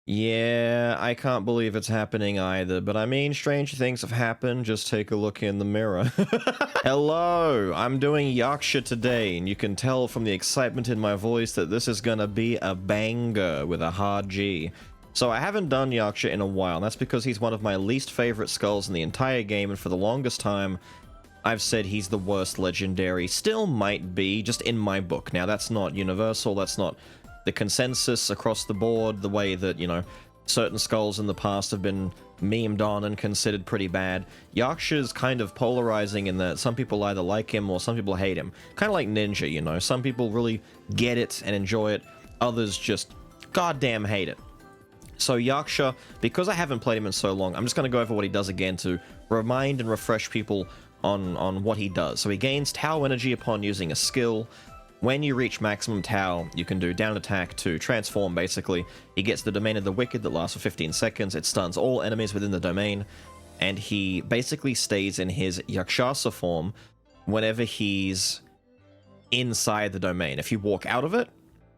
Yeah, I can't believe it's happening either, but I mean, strange things have happened, just take a look in the mirror. Hello, I'm doing Yaksha today, and you can tell from the excitement in my voice that this is gonna be a banger with a hard G. So I haven't done Yaksha in a while, and that's because he's one of my least favorite skulls in the entire game, and for the longest time, I've said he's the worst legendary. Still might be, just in my book. Now, that's not universal, that's not the consensus across the board, the way that, you know, certain skulls in the past have been memed on and considered pretty bad. Yaksha's kind of polarizing in that some people either like him or some people hate him. Kind of like Ninja, you know. Some people really get it and enjoy it. Others just goddamn hate it. So Yaksha, because I haven't played him in so long, I'm just going to go over what he does again to remind and refresh people on what he does. So he gains Tau energy upon using a skill. When you reach maximum Tau, you can do down attack to transform, basically. He gets the Domain of the Wicked that lasts for 15 seconds. It stuns all enemies within the domain. And he basically stays in his Yakshasa form whenever he's inside the domain. If you walk out of it,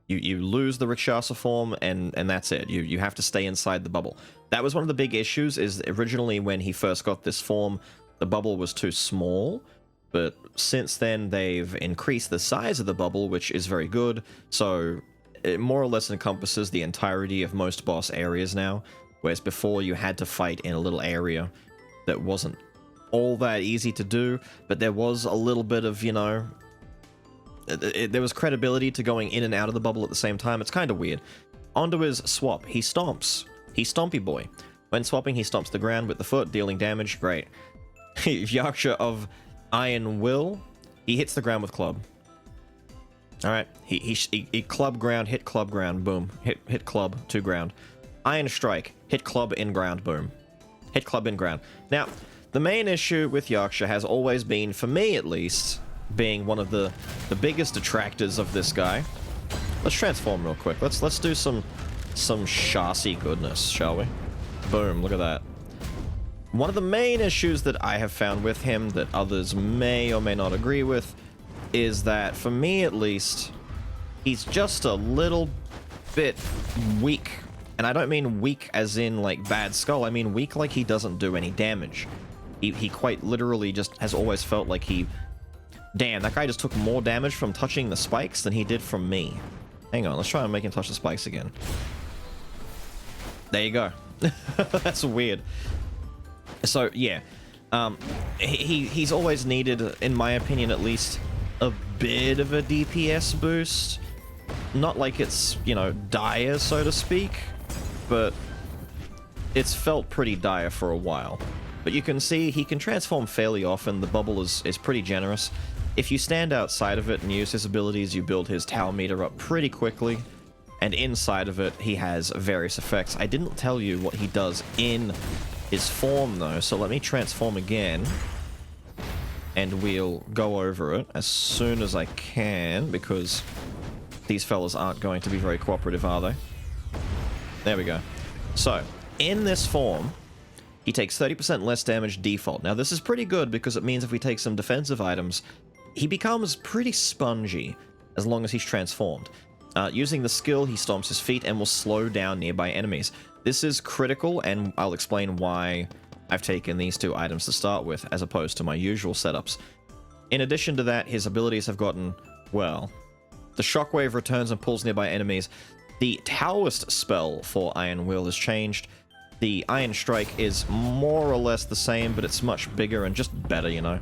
you lose the Rakshasa form, and that's it. You have to stay inside the bubble. That was one of the big issues, is originally when he first got this form, the bubble was too small. But since then, they've increased the size of the bubble, which is very good. So it more or less encompasses the entirety of most boss areas now. Whereas before, you had to fight in a little area that wasn't all that easy to do. But there was a little bit of, you know, there was credibility to going in and out of the bubble at the same time. It's kind of weird. Onto his swap. He stomps. He's Stompy Boy. When swapping, he stomps the ground with the foot, dealing damage. Great. Yaksha of Iron Will, he hits the ground with club. Alright, he club ground, hit club ground, boom. Hit club to ground. Iron Strike, hit club in ground, boom. Hit club in ground. Now, the main issue with Yaksha has always been, for me at least, being one of the biggest detractors of this guy. Let's transform real quick. Let's do some Shasi goodness, shall we? Boom, look at that. One of the main issues that I have found with him that others may or may not agree with is that, for me at least, he's just a little bit weak. And I don't mean weak as in, like, bad skull. I mean weak like he doesn't do any damage. He quite literally just has always felt like he... Damn, that guy just took more damage from touching the spikes than he did from me. Hang on, let's try and make him touch the spikes again. There you go. That's weird. So, yeah, he's always needed, in my opinion at least, a bit of a DPS boost. Not like it's, you know, dire, so to speak, but it's felt pretty dire for a while. But you can see he can transform fairly often. The bubble is pretty generous. If you stand outside of it and use his abilities, you build his Tau meter up pretty quickly. And inside of it, he has various effects. I didn't tell you what he does in his form, though, so let me transform again. And we'll go over it as soon as I can, because these fellas aren't going to be very cooperative, are they? There we go. So, in this form, he takes 30% less damage default. Now, this is pretty good, because it means if we take some defensive items, he becomes pretty spongy, as long as he's transformed. Using the skill, he stomps his feet and will slow down nearby enemies. This is critical, and I'll explain why I've taken these two items to start with, as opposed to my usual setups. In addition to that, his abilities have gotten, well, the Shockwave returns and pulls nearby enemies. The Taoist spell for Iron Will has changed. The Iron Strike is more or less the same, but it's much bigger and just better, you know.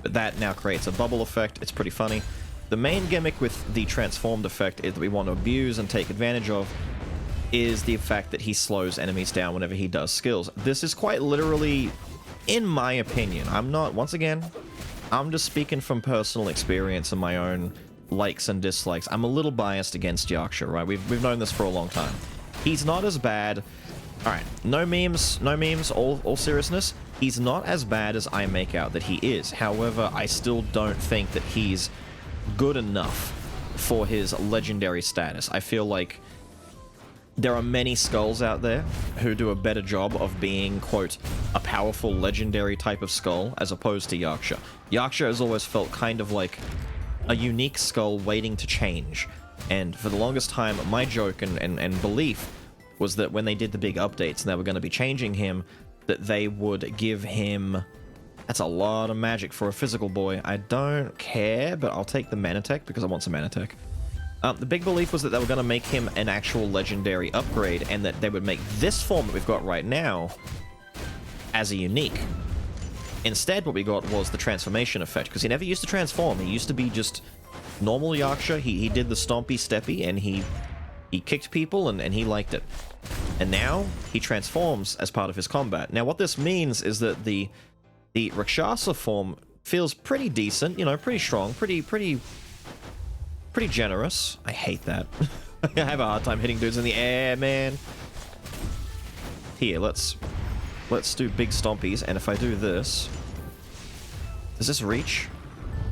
But that now creates a bubble effect. It's pretty funny. The main gimmick with the transformed effect is that we want to abuse and take advantage of is the fact that he slows enemies down whenever he does skills. This is quite literally, in my opinion, I'm not, once again, I'm just speaking from personal experience and my own likes and dislikes. I'm a little biased against Yaksha, right? We've known this for a long time. He's not as bad. Alright, no memes, all seriousness. He's not as bad as I make out that he is. However, I still don't think that he's good enough for his legendary status. I feel like there are many skulls out there who do a better job of being, quote, a powerful legendary type of skull as opposed to Yaksha. Yaksha has always felt kind of like a unique skull waiting to change. And for the longest time, my joke and belief was that when they did the big updates and they were going to be changing him, that they would give him... That's a lot of magic for a physical boy. I don't care, but I'll take the mana tech because I want some mana tech. The big belief was that they were going to make him an actual legendary upgrade, and that they would make this form that we've got right now as a unique. Instead, what we got was the transformation effect, because he never used to transform. He used to be just normal Yaksha. He did the stompy steppy, and he kicked people, and he liked it. And now he transforms as part of his combat. Now, what this means is that the Rakshasa form feels pretty decent, you know, pretty strong, pretty generous. I hate that. I have a hard time hitting dudes in the air, man. Here, let's do big stompies, and if I do this... Does this reach?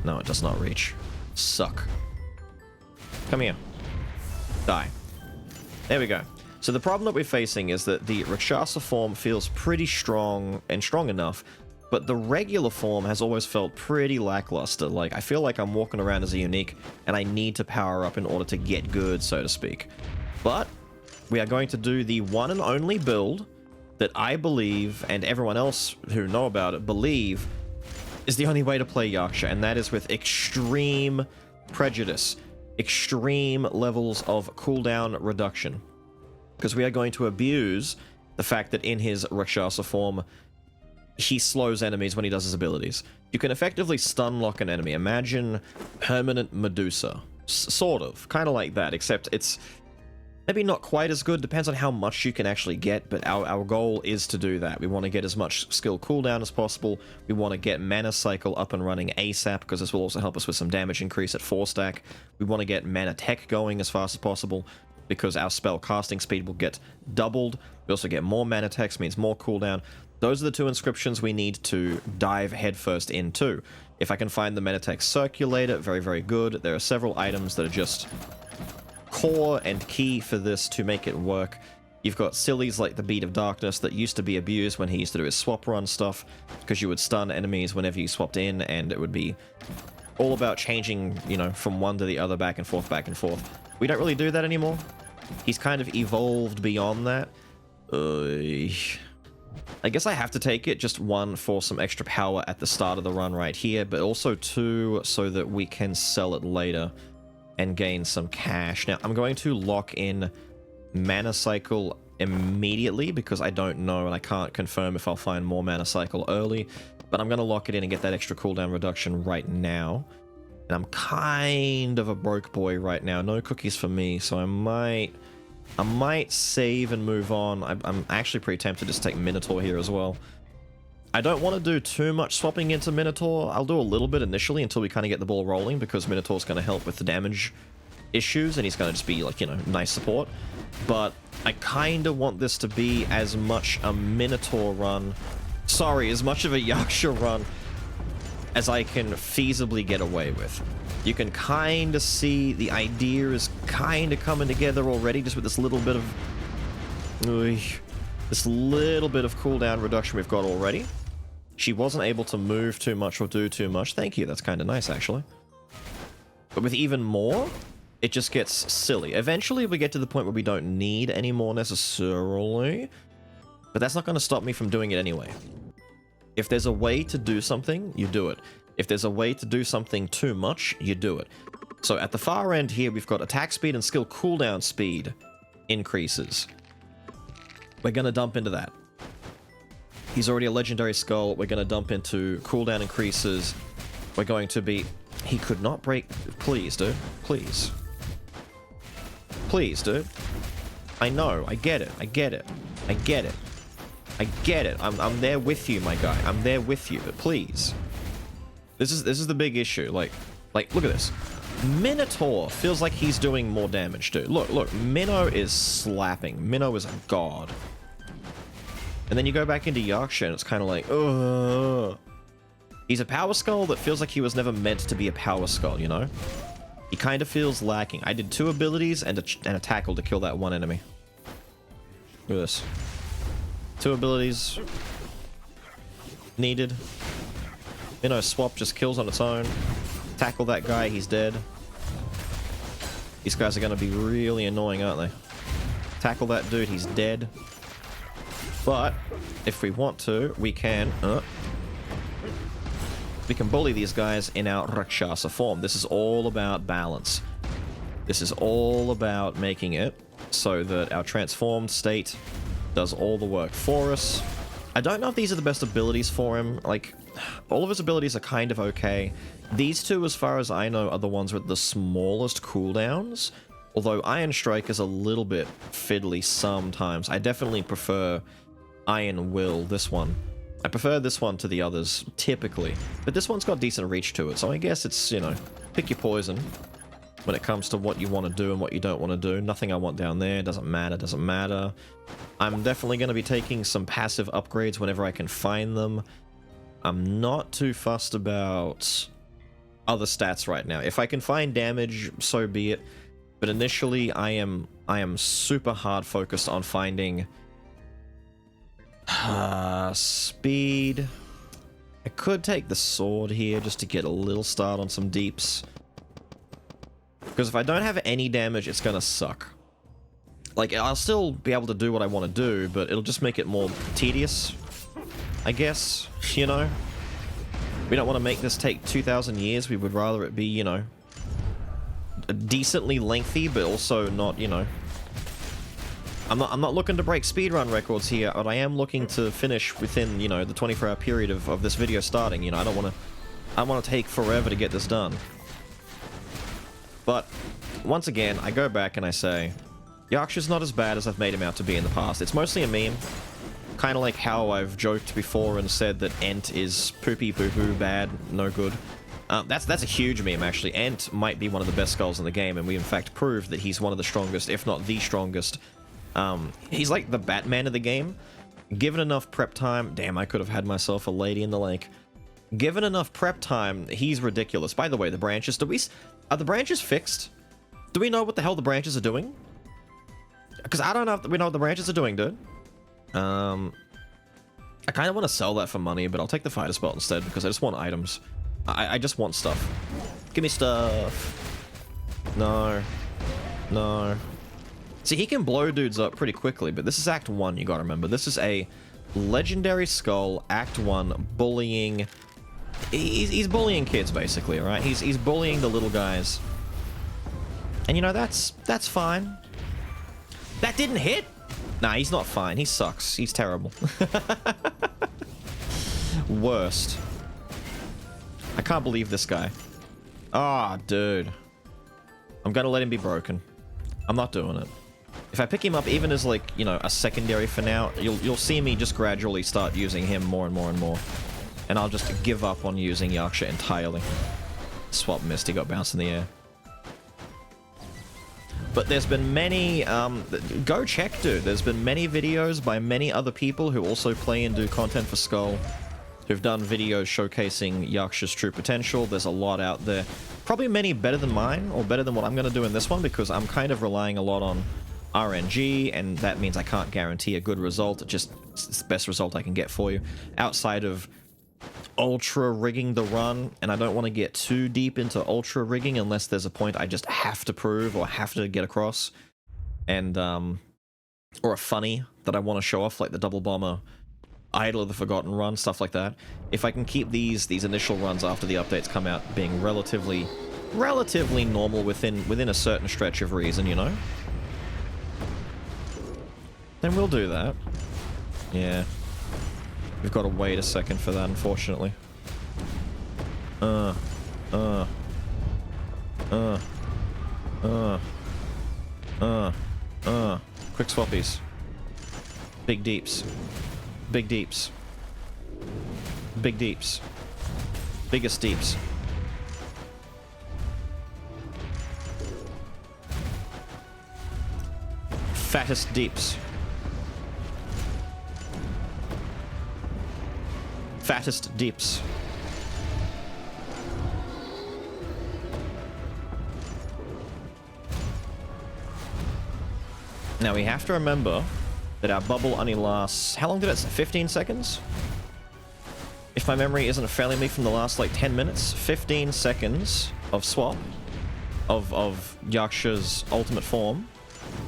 No, it does not reach. Suck. Come here. Die. There we go. So the problem that we're facing is that the Rakshasa form feels pretty strong, and strong enough, but the regular form has always felt pretty lackluster. Like, I feel like I'm walking around as a unique, and I need to power up in order to get good, so to speak. But we are going to do the one and only build that I believe, and everyone else who know about it believe, is the only way to play Yaksha, and that is with extreme prejudice, extreme levels of cooldown reduction. Because we are going to abuse the fact that in his Rakshasa form, he slows enemies when he does his abilities. You can effectively stun lock an enemy. Imagine Permanent Medusa. Sort of. Kind of like that, except it's maybe not quite as good. Depends on how much you can actually get, but our goal is to do that. We want to get as much skill cooldown as possible. We want to get mana cycle up and running ASAP, because this will also help us with some damage increase at 4 stack. We want to get mana tech going as fast as possible, because our spell casting speed will get doubled. We also get more mana tech, means more cooldown. Those are the 2 inscriptions we need to dive headfirst into. If I can find the mana tech circulator, very, very good. There are several items that are just core and key for this to make it work. You've got sillies like the Bead of Darkness that used to be abused when he used to do his swap run stuff, because you would stun enemies whenever you swapped in, and it would be all about changing, you know, from one to the other, back and forth, back and forth. We don't really do that anymore. He's kind of evolved beyond that. I guess I have to take it, just 1 for some extra power at the start of the run right here, but also 2 so that we can sell it later and gain some cash. Now, I'm going to lock in mana cycle immediately because I don't know and I can't confirm if I'll find more mana cycle early, but I'm going to lock it in and get that extra cooldown reduction right now. And I'm kind of a broke boy right now. No cookies for me, so I might save and move on. I'm actually pretty tempted to just take Minotaur here as well. I don't want to do too much swapping into Minotaur. I'll do a little bit initially until we kind of get the ball rolling, because Minotaur's going to help with the damage issues, and he's going to just be, like, you know, nice support. But I kind of want this to be as much a Minotaur run, sorry, as much of a Yaksha run as I can feasibly get away with. You can kind of see the idea is kind of coming together already, just with this little bit of cooldown reduction we've got already. She wasn't able to move too much or do too much. Thank you, that's kind of nice, actually. But with even more, it just gets silly. Eventually, we get to the point where we don't need any more necessarily, but that's not going to stop me from doing it anyway. If there's a way to do something, you do it. If there's a way to do something too much, you do it. So at the far end here, we've got attack speed and skill cooldown speed increases. We're going to dump into that. He's already a legendary skull. We're going to dump into cooldown increases. We're going to be... He could not break... Please, dude. Please. Please, dude. I know. I get it. I get it. I get it. I get it. I'm there with you, my guy. I'm there with you, but please. This is the big issue. Like, look at this. Minotaur feels like he's doing more damage, dude. Look. Minnow is slapping. Minnow is a god. And then you go back into Yaksha and it's kind of like, ugh. He's a power skull that feels like he was never meant to be a power skull, you know? He kind of feels lacking. I did 2 abilities and a tackle to kill that one enemy. Look at this. 2 abilities needed. Minnow swap just kills on its own. Tackle that guy, he's dead. These guys are going to be really annoying, aren't they? Tackle that dude, he's dead. But if we want to, we can bully these guys in our Rakshasa form. This is all about balance. This is all about making it so that our transformed state does all the work for us. I don't know if these are the best abilities for him. Like, all of his abilities are kind of okay. These two, as far as I know, are the ones with the smallest cooldowns. Although Iron Strike is a little bit fiddly sometimes. I definitely prefer Iron Will, this one. I prefer this one to the others, typically. But this one's got decent reach to it, so I guess it's, you know, pick your poison when it comes to what you want to do and what you don't want to do. Nothing I want down there, doesn't matter. I'm definitely going to be taking some passive upgrades whenever I can find them. I'm not too fussed about other stats right now. If I can find damage, so be it. But initially, I am super hard focused on finding speed. I could take the sword here just to get a little start on some deeps. Because if I don't have any damage, it's gonna suck. Like, I'll still be able to do what I want to do, but it'll just make it more tedious, I guess, you know? We don't want to make this take 2,000 years. We would rather it be, you know, decently lengthy, but also not, you know... I'm not looking to break speedrun records here, but I am looking to finish within, you know, the 24-hour period of this video starting. You know, I want to take forever to get this done. But, once again, I go back and I say, Yaksha's not as bad as I've made him out to be in the past. It's mostly a meme. Kind of like how I've joked before and said that Ent is poopy, poo-poo, bad, no good. That's a huge meme, actually. Ent might be one of the best skulls in the game, and we in fact proved that he's one of the strongest, if not the strongest. He's like the Batman of the game. Given enough prep time... Damn, I could have had myself a lady in the lake. Given enough prep time, he's ridiculous. By the way, the branches... Are the branches fixed? Do we know what the hell the branches are doing? Because I don't know if we know what the branches are doing, dude. I kind of want to sell that for money, but I'll take the fighter spell instead because I just want items. I just want stuff. Give me stuff. No. No. See, he can blow dudes up pretty quickly, but this is Act 1, you gotta remember. This is a legendary skull, Act 1, bullying... He's bullying kids, basically, alright? He's bullying the little guys. And, you know, that's fine. That didn't hit? Nah, he's not fine. He sucks. He's terrible. Worst. I can't believe this guy. Ah, dude. I'm gonna let him be broken. I'm not doing it. If I pick him up even as, like, you know, a secondary for now, you'll see me just gradually start using him more and more and more. And I'll just give up on using Yaksha entirely. Swap missed, he got bounced in the air. But there's been many, go check, dude. There's been many videos by many other people who also play and do content for Skul, who've done videos showcasing Yaksha's true potential. There's a lot out there. Probably many better than mine, or better than what I'm going to do in this one, because I'm kind of relying a lot on RNG, and that means I can't guarantee a good result. Just, it's the best result I can get for you. Outside of ultra rigging the run, and I don't want to get too deep into ultra rigging unless there's a point I just have to prove or have to get across, and or a funny that I want to show off, like the double bomber, Idol of the Forgotten run, stuff like that. If I can keep these initial runs after the updates come out being relatively normal within a certain stretch of reason, you know, then we'll do that. Yeah. We've got to wait a second for that, unfortunately. Quick swappies. Big deeps. Big deeps. Big deeps. Biggest deeps. Fattest deeps. Fattest deeps. Now we have to remember that our bubble only lasts... How long did it say? 15 seconds? If my memory isn't failing me from the last, like, 10 minutes. 15 seconds of swap. of Yaksha's ultimate form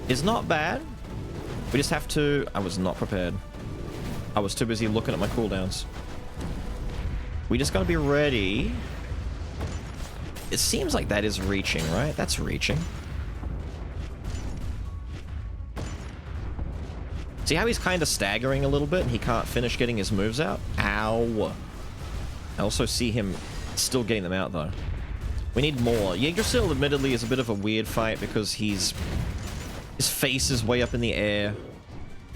is not bad. We just have to... I was not prepared. I was too busy looking at my cooldowns. We just gotta be ready. It seems like that is reaching, right? That's reaching. See how he's kind of staggering a little bit and he can't finish getting his moves out? Ow. I also see him still getting them out, though. We need more. Yggdrasil, admittedly, is a bit of a weird fight because his face is way up in the air.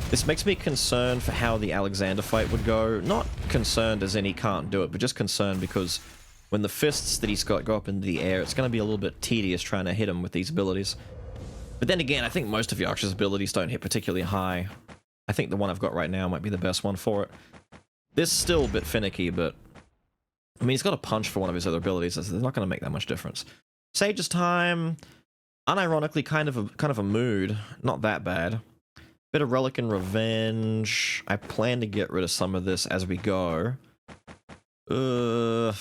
This makes me concerned for how the Alexander fight would go. Not concerned as in he can't do it, but just concerned because when the fists that he's got go up into the air, it's going to be a little bit tedious trying to hit him with these abilities. But then again, I think most of Yaksha's abilities don't hit particularly high. I think the one I've got right now might be the best one for it. This is still a bit finicky, but... I mean, he's got a punch for one of his other abilities. It's not going to make that much difference. Sage's time... Unironically, kind of a mood. Not that bad. Bit of Relic and Revenge. I plan to get rid of some of this as we go. Ugh.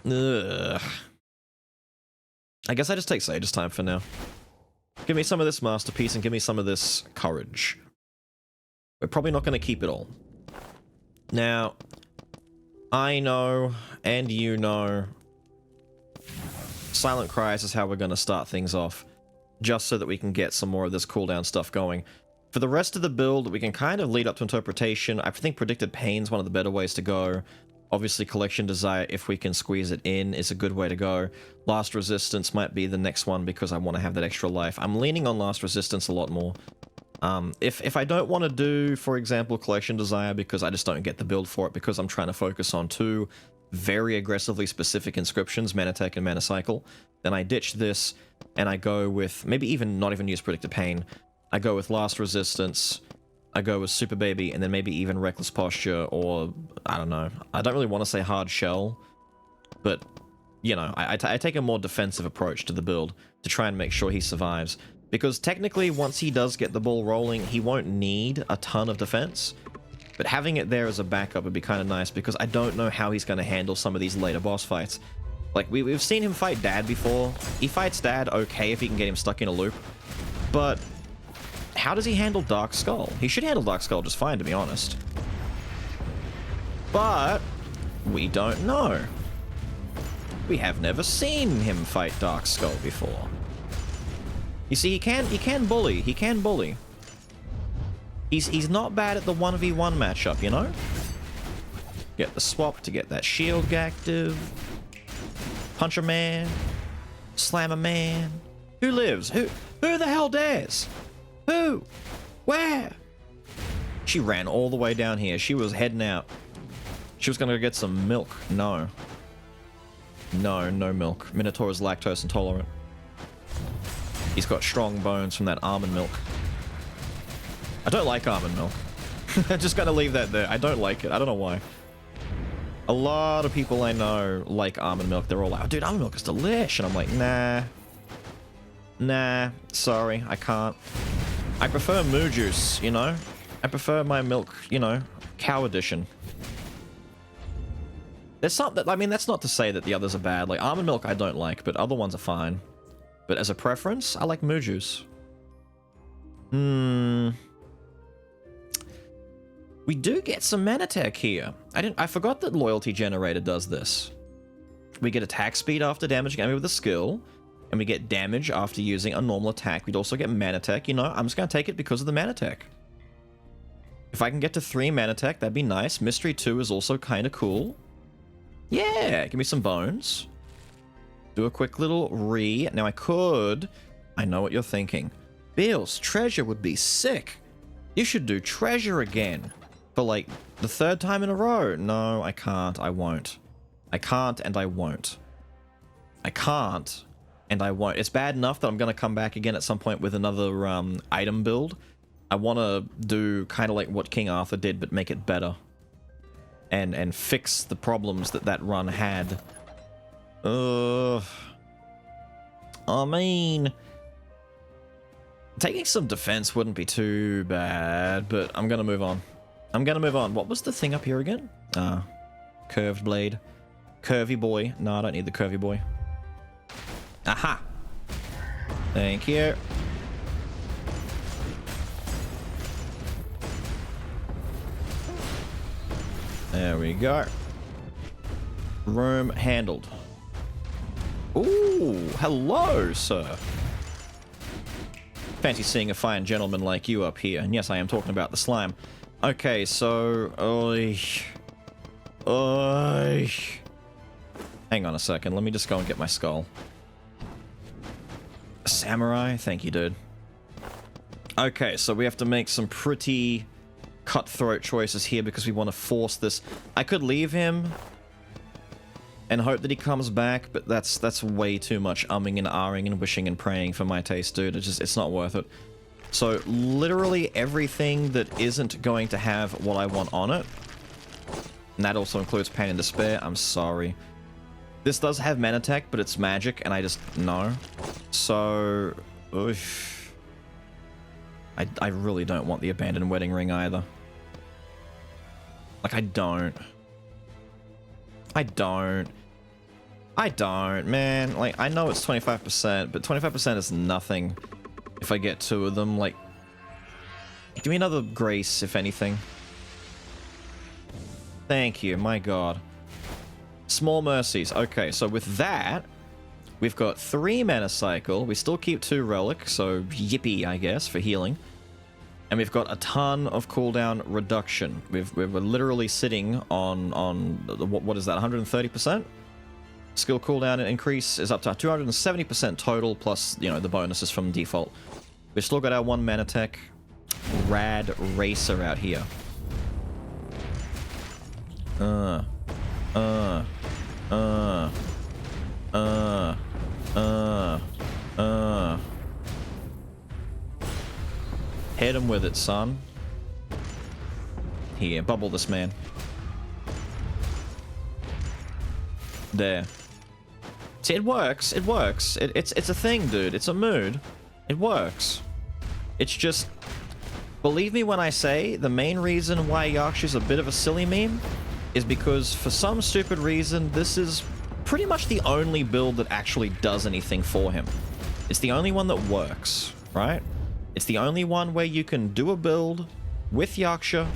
I guess I just take Sage's time for now. Give me some of this Masterpiece and give me some of this Courage. We're probably not going to keep it all. Now, I know, and you know, Silent Cries is how we're going to start things off, just so that we can get some more of this cooldown stuff going. For the rest of the build, we can kind of lead up to Interpretation. I think Predicted Pain's one of the better ways to go. Obviously, Collection Desire, if we can squeeze it in, is a good way to go. Last Resistance might be the next one because I want to have that extra life. I'm leaning on Last Resistance a lot more. If I don't want to do, for example, Collection Desire because I just don't get the build for it because I'm trying to focus on two very aggressively specific inscriptions, Mana Tech and Mana Cycle, then I ditch this and I go with, maybe even not even use Predicted Pain. I go with Last Resistance, I go with Super Baby, and then maybe even Reckless Posture, or, I don't know. I don't really want to say Hard Shell, but, you know, I take a more defensive approach to the build to try and make sure he survives. Because technically, once he does get the ball rolling, he won't need a ton of defense. But having it there as a backup would be kind of nice, because I don't know how he's going to handle some of these later boss fights. Like, we've seen him fight Dad before. He fights Dad okay if he can get him stuck in a loop. But how does he handle Dark Skull? He should handle Dark Skull just fine, to be honest. But we don't know. We have never seen him fight Dark Skull before. You see, he can bully. He can bully. He's not bad at the 1v1 matchup, you know? Get the swap to get that shield active. Puncher man. Slammer man. Who lives? Who the hell dares? Who? Where? She ran all the way down here. She was heading out. She was gonna go get some milk. No. No, no milk. Minotaur is lactose intolerant. He's got strong bones from that almond milk. I don't like almond milk. I'm just gonna leave that there. I don't like it. I don't know why. A lot of people I know like almond milk. They're all like, oh, dude, almond milk is delish. And I'm like, nah. Nah. Sorry, I can't. I prefer moo juice, you know? I prefer my milk, you know, cow edition. There's something, I mean, that's not to say that the others are bad. Like, almond milk I don't like, but other ones are fine. But as a preference, I like moo juice. We do get some mana tech here. I forgot that Loyalty Generator does this. We get attack speed after damaging enemy with a skill, and we get damage after using a normal attack. We'd also get mana tech. You know, I'm just gonna take it because of the mana tech. If I can get to 3 mana tech, that'd be nice. Mystery 2 is also kind of cool. Yeah, give me some bones. Do a quick little Now I know what you're thinking. Beelz, treasure would be sick. You should do treasure again. For like the 3rd time in a row. No, I can't. I won't. I can't and I won't. I can't and I won't. It's bad enough that I'm going to come back again at some point with another item build. I want to do kind of like what King Arthur did, but make it better. And fix the problems that run had. I mean, taking some defense wouldn't be too bad, but I'm gonna move on. What was the thing up here again? Curved blade. Curvy boy. No, I don't need the curvy boy. Aha! Thank you. There we go. Room handled. Ooh, hello, sir. Fancy seeing a fine gentleman like you up here. And yes, I am talking about the slime. Okay, so... Hang on a second. Let me just go and get my skull. Samurai? Thank you, dude. Okay, so we have to make some pretty cutthroat choices here because we want to force this. I could leave him and hope that he comes back, but that's way too much umming and ahhing and wishing and praying for my taste, dude. It's not worth it. So literally everything that isn't going to have what I want on it, and that also includes Pain and Despair. I'm sorry. This does have mana tech, but it's magic, and I just no. So, oof. I really don't want the Abandoned Wedding Ring either. Like, I don't, man. Like, I know it's 25%, but 25% is nothing if I get 2 of them. Like, give me another grace, if anything. Thank you, my god. Small mercies. Okay, so with that, we've got 3 mana cycle. We still keep 2 relic, so yippee, I guess, for healing. And we've got a ton of cooldown reduction. We're literally sitting on what is that, 130%? Skill cooldown increase is up to 270% total, plus, you know, the bonuses from default. We've still got our 1 mana tech. Rad Racer out here. Hit him with it, son. Here, bubble this man. There. See, it works. It works. It's a thing, dude. It's a mood. It works. It's just... Believe me when I say, the main reason why Yaksha's a bit of a silly meme is because, for some stupid reason, this is pretty much the only build that actually does anything for him. It's the only one that works, right? It's the only one where you can do a build with Yaksha,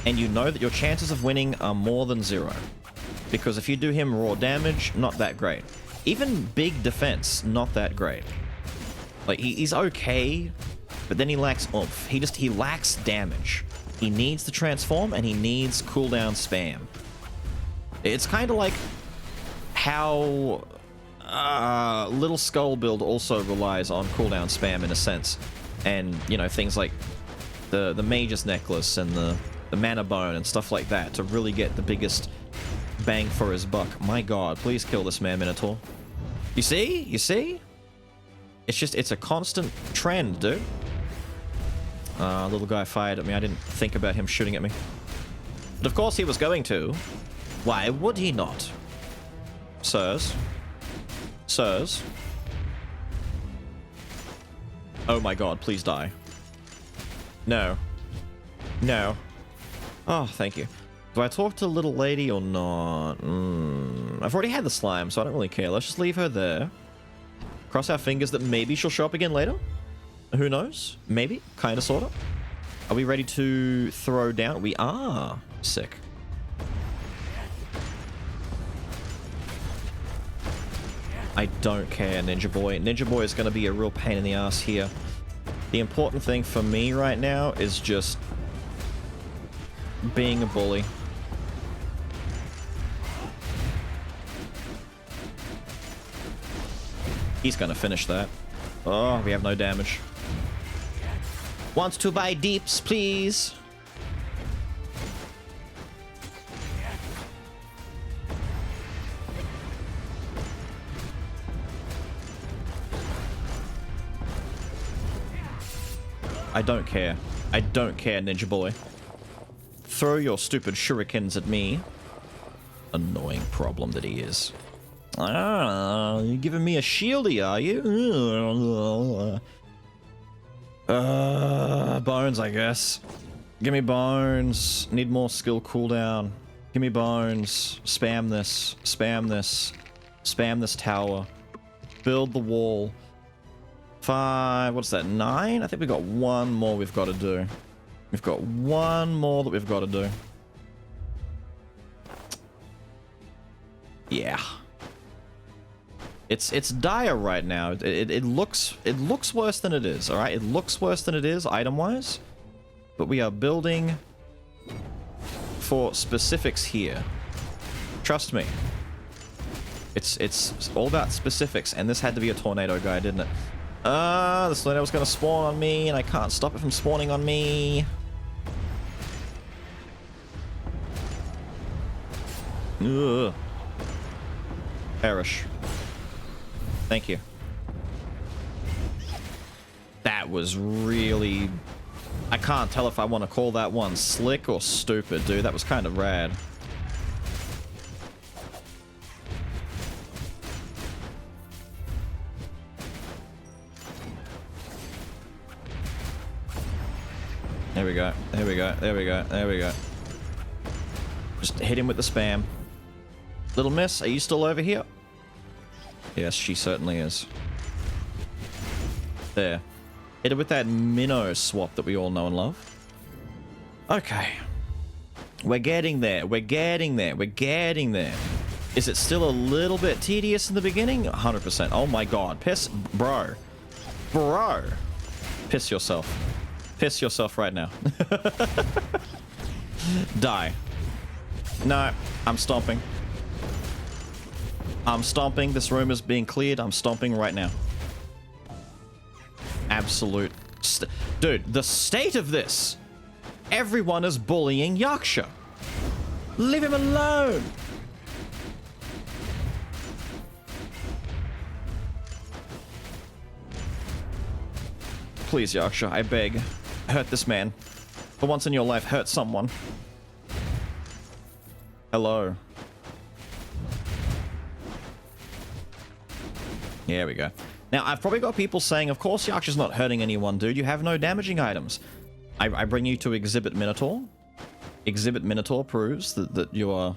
and you know that your chances of winning are more than 0. Because if you do him raw damage, not that great. Even big defense, not that great. Like, he's okay, but then he lacks oomph. He lacks damage. He needs to transform, and he needs cooldown spam. It's kind of like how Little Skull build also relies on cooldown spam in a sense. And, you know, things like the Mage's Necklace and the Mana Bone and stuff like that to really get the biggest bang for his buck. My god, please kill this man, Minotaur. You see? You see? It's a constant trend, dude. Little guy fired at me. I didn't think about him shooting at me. But of course he was going to. Why would he not? Sirs. Sirs. Oh my god, please die. No. No. Oh, thank you. Do I talk to the little lady or not? I've already had the slime, so I don't really care. Let's just leave her there. Cross our fingers that maybe she'll show up again later. Who knows? Maybe. Kinda, sorta. Are we ready to throw down? We are. Sick. I don't care, Ninja Boy. Ninja Boy is going to be a real pain in the ass here. The important thing for me right now is just being a bully. He's going to finish that. Oh, we have no damage. Wants to buy deeps, please. I don't care. I don't care, Ninja Boy. Throw your stupid shurikens at me. Annoying problem that he is. Ah, you giving me a shieldy, are you? Bones, I guess. Give me bones. Need more skill cooldown. Give me bones. Spam this. Spam this. Spam this tower. Build the wall. 5, what's that, 9? I think we've got one more we've got to do. We've got one more that we've got to do. Yeah. It's dire right now. It looks worse than it is, alright? It looks worse than it is, item-wise. But we are building for specifics here. Trust me. It's all about specifics, and this had to be a tornado guy, didn't it? This tornado was gonna spawn on me, and I can't stop it from spawning on me. Ugh. Perish. Thank you. That was really... I can't tell if I want to call that one slick or stupid, dude. That was kind of rad. There we go. There we go. There we go. There we go. Just hit him with the spam. Little miss, are you still over here? Yes, she certainly is. There. Hit it with that minnow swap that we all know and love. Okay. We're getting there. We're getting there. We're getting there. Is it still a little bit tedious in the beginning? 100%. Oh my god. Piss. Bro. Bro. Piss yourself. Piss yourself right now. Die. No. I'm stomping. I'm stomping. This room is being cleared. I'm stomping right now. Absolute... Dude, the state of this. Everyone is bullying Yaksha. Leave him alone. Please, Yaksha, I beg. Hurt this man. For once in your life, hurt someone. Hello. Here we go. Now, I've probably got people saying, of course Yaksha's not hurting anyone, dude. You have no damaging items. I bring you to Exhibit Minotaur. Exhibit Minotaur proves that you are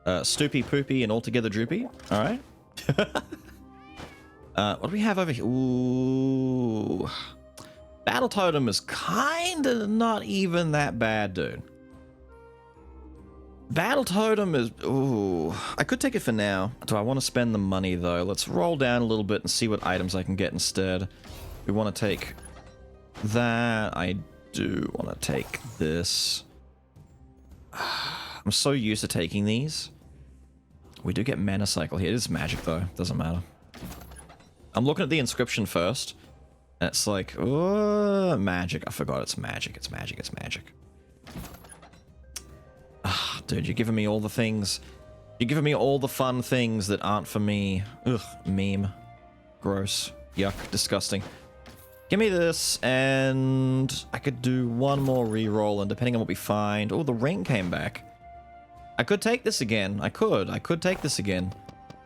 stoopy, poopy, and altogether droopy. Alright? What do we have over here? Ooh. Battle Totem is kinda not even that bad, dude. Battle Totem is... Ooh. I could take it for now. Do I want to spend the money, though? Let's roll down a little bit and see what items I can get instead. We want to take that. I do want to take this. I'm so used to taking these. We do get Mana Cycle here. It is magic, though. Doesn't matter. I'm looking at the inscription first. And it's like, oh, magic. I forgot it's magic. It's magic. It's magic. Ah, dude, you're giving me all the things. You're giving me all the fun things that aren't for me. Ugh, meme. Gross. Yuck. Disgusting. Give me this, and I could do one more reroll, and depending on what we find... Oh, the ring came back. I could take this again. I could take this again.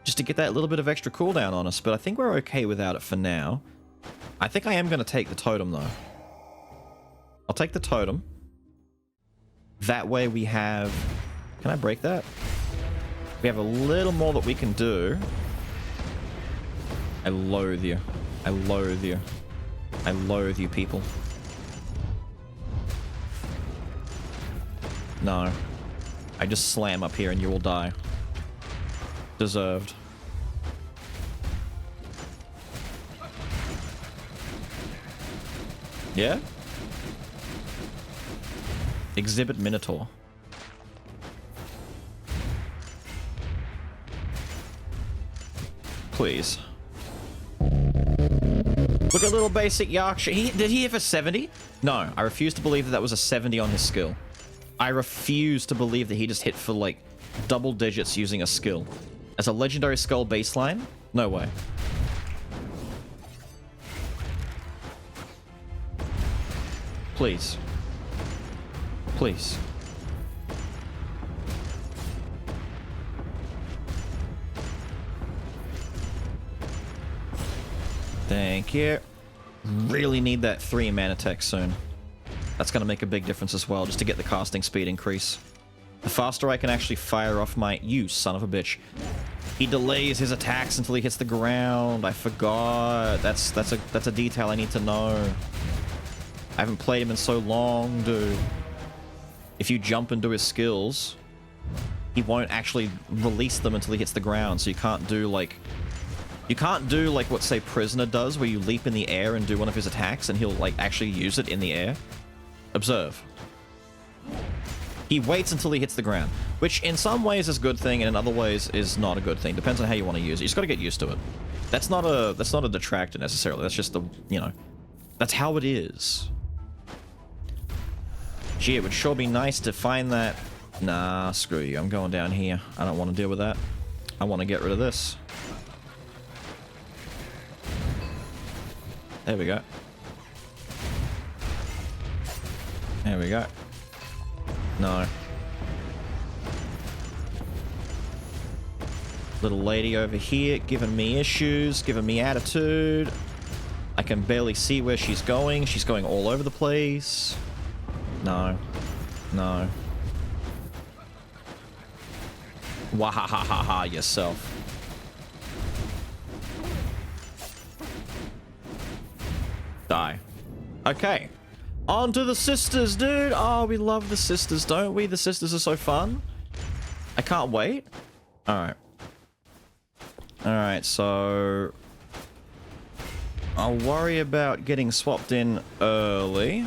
Just to get that little bit of extra cooldown on us, but I think we're okay without it for now. I think I am going to take the totem, though. I'll take the totem. That way we have... Can I break that? We have a little more that we can do. I loathe you. I loathe you. I loathe you, people. No. I just slam up here and you will die. Deserved. Yeah? Exhibit Minotaur. Please. Look at little basic Yaksha. Did he have a 70? No, I refuse to believe that that was a 70 on his skill. I refuse to believe that he just hit for, like, double digits using a skill. As a legendary skull baseline? No way. Please. Please. Thank you. Really need that 3 mana tech soon. That's going to make a big difference as well, just to get the casting speed increase. The faster I can actually fire off my... You son of a bitch. He delays his attacks until he hits the ground. I forgot. That's a detail I need to know. I haven't played him in so long, dude. If you jump and do his skills, he won't actually release them until he hits the ground. So you can't do like what, say, Prisoner does, where you leap in the air and do one of his attacks and he'll like actually use it in the air. Observe. He waits until he hits the ground, which in some ways is a good thing and in other ways is not a good thing. Depends on how you want to use it. You just got to get used to it. That's not a detractor necessarily. That's just the, you know, that's how it is. Gee, it would sure be nice to find that. Nah, screw you. I'm going down here. I don't want to deal with that. I want to get rid of this. There we go. There we go. No. Little lady over here giving me issues, giving me attitude. I can barely see where she's going. She's going all over the place. No. No. Wahahaha yourself. Die. Okay. On to the sisters, dude. Oh, we love the sisters, don't we? The sisters are so fun. I can't wait. Alright. Alright, so I'll worry about getting swapped in early.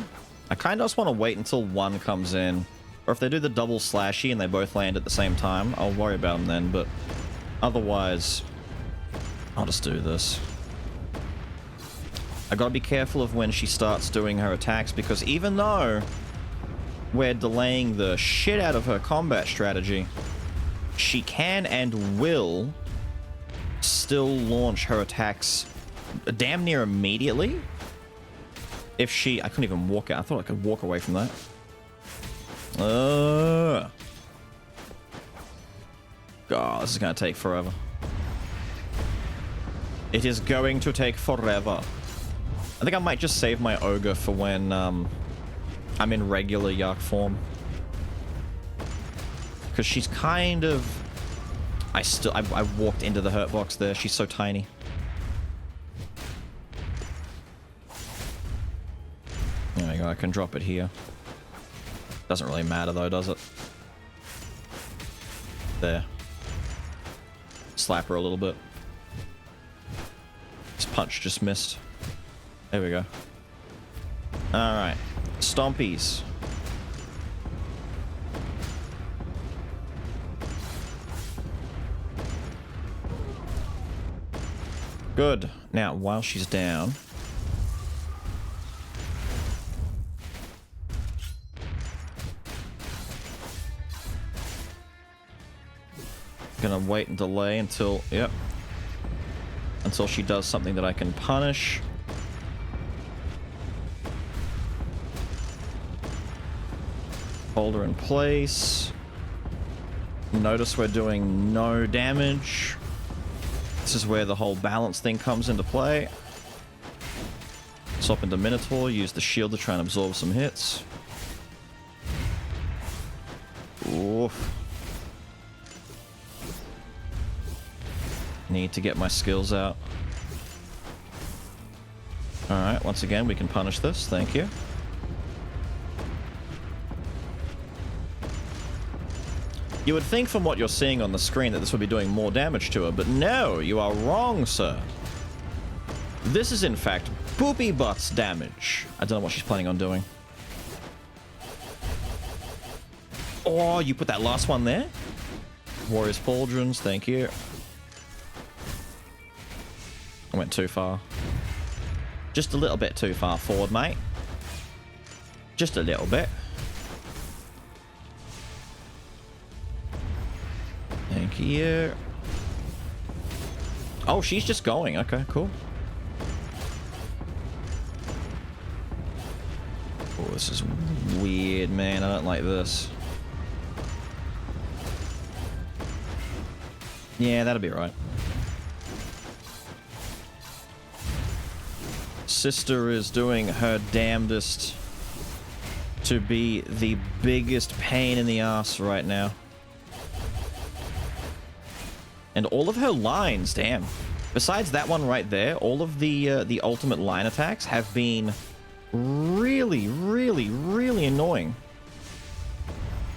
I kind of just want to wait until one comes in. Or if they do the double slashy and they both land at the same time, I'll worry about them then, but otherwise, I'll just do this. I gotta be careful of when she starts doing her attacks, because even though we're delaying the shit out of her combat strategy, she can and will still launch her attacks damn near immediately. If she... I couldn't even walk out. I thought I could walk away from that. God, this is gonna take forever. It is going to take forever. I think I might just save my ogre for when I'm in regular Yak form. Because she's kind of... I walked into the hurt box there. She's so tiny. There we go. I can drop it here. Doesn't really matter though, does it? There. Slap her a little bit. This punch just missed. There we go. Alright. Stompies. Good. Now, while she's down... gonna wait and delay until... Yep. Until she does something that I can punish. Hold her in place. Notice we're doing no damage. This is where the whole balance thing comes into play. Swap into Minotaur, use the shield to try and absorb some hits. Oof. Need to get my skills out. Alright, once again, we can punish this. Thank you. You would think from what you're seeing on the screen that this would be doing more damage to her, but no, you are wrong, sir. This is, in fact, poopy butts damage. I don't know what she's planning on doing. Oh, you put that last one there? Warrior's Pauldrons, thank you. I went too far. Just a little bit too far forward, mate. Just a little bit. Thank you. Oh, she's just going. Okay, cool. Oh, this is weird, man. I don't like this. Yeah, that'll be right. Sister is doing her damnedest to be the biggest pain in the ass right now. And all of her lines, damn. Besides that one right there, all of the ultimate line attacks have been really, really, really annoying.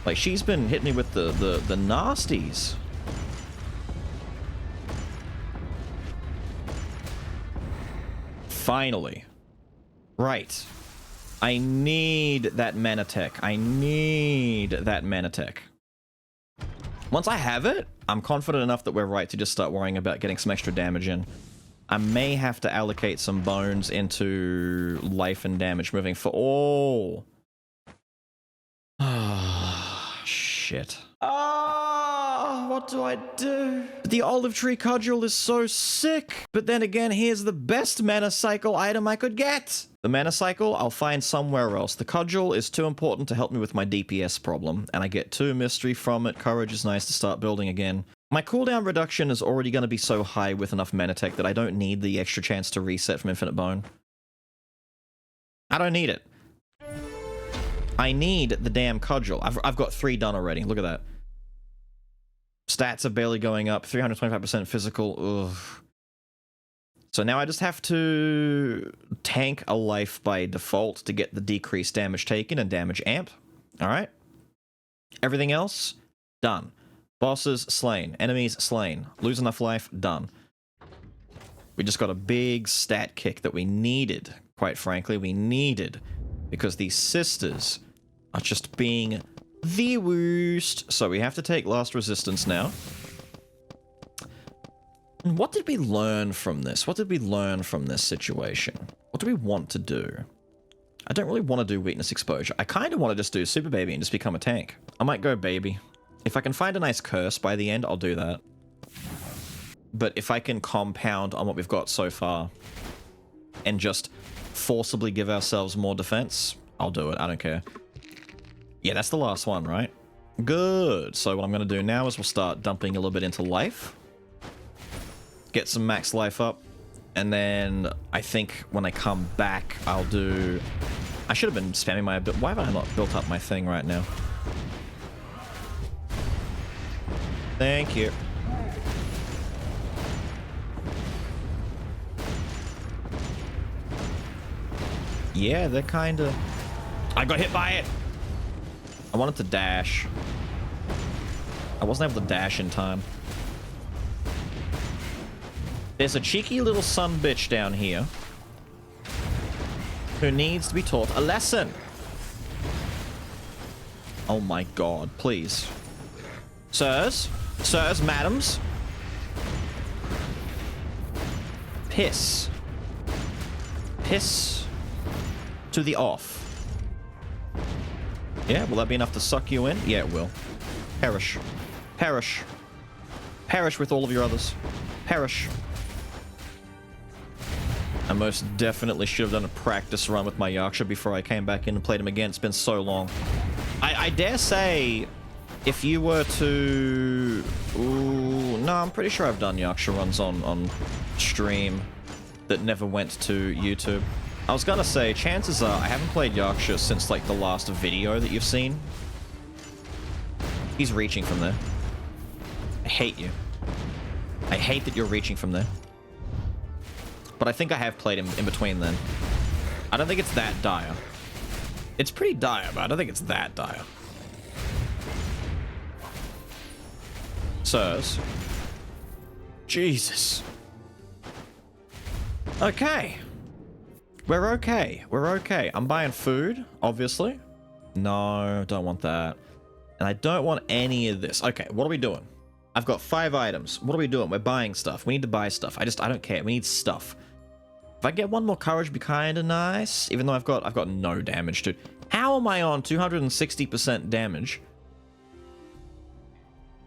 Like, she's been hitting me with the nasties. Finally. Right. I need that Manatech. I need that Manatech. Once I have it, I'm confident enough that we're right to just start worrying about getting some extra damage in. I may have to allocate some bones into life and damage moving for all. Ah, shit. Ah, what do I do? The olive tree cudgel is so sick. But then again, here's the best mana cycle item I could get. The mana cycle, I'll find somewhere else. The cudgel is too important to help me with my DPS problem, and I get 2 mystery from it. Courage is nice to start building again. My cooldown reduction is already going to be so high with enough Manatech that I don't need the extra chance to reset from Infinite Bone. I don't need it. I need the damn cudgel. I've got 3 done already. Look at that. Stats are barely going up. 325% physical. Ugh. So now I just have to tank a life by default to get the decreased damage taken and damage amp. Alright. Everything else, done. Bosses slain. Enemies slain. Lose enough life, done. We just got a big stat kick that we needed. Quite frankly, we needed. Because these sisters are just being the worst. So we have to take last resistance now. What did we learn from this? What did we learn from this situation? What do we want to do? I don't really want to do weakness exposure. I kind of want to just do super baby and just become a tank. I might go baby. If I can find a nice curse by the end, I'll do that. But if I can compound on what we've got so far and just forcibly give ourselves more defense, I'll do it. I don't care. Yeah, that's the last one, right? Good. So what I'm going to do now is we'll start dumping a little bit into life. Get some max life up. And then I think when I come back, I'll do... I should have been spamming my... Why have I not built up my thing right now? Thank you. Yeah, they're kind of... I got hit by it! I wanted to dash. I wasn't able to dash in time. There's a cheeky little sumbitch down here who needs to be taught a lesson. Oh my god, please. Sirs? Sirs, madams? Piss. Piss to the off. Yeah, will that be enough to suck you in? Yeah, it will. Perish. Perish. Perish with all of your others. Perish. I most definitely should have done a practice run with my Yaksha before I came back in and played him again. It's been so long. I dare say, if you were to... Ooh, no, I'm pretty sure I've done Yaksha runs on stream that never went to YouTube. I was gonna say, chances are I haven't played Yaksha since, like, the last video that you've seen. He's reaching from there. I hate you. I hate that you're reaching from there. But I think I have played him in between then. I don't think it's that dire. It's pretty dire, but I don't think it's that dire. Sirs. Jesus. Okay. We're okay. We're okay. I'm buying food, obviously. No, don't want that. And I don't want any of this. Okay, what are we doing? I've got 5 items. What are we doing? We're buying stuff. We need to buy stuff. I don't care. We need stuff. If I get 1 more courage, be kind of nice. Even though I've got no damage, dude. How am I on 260% damage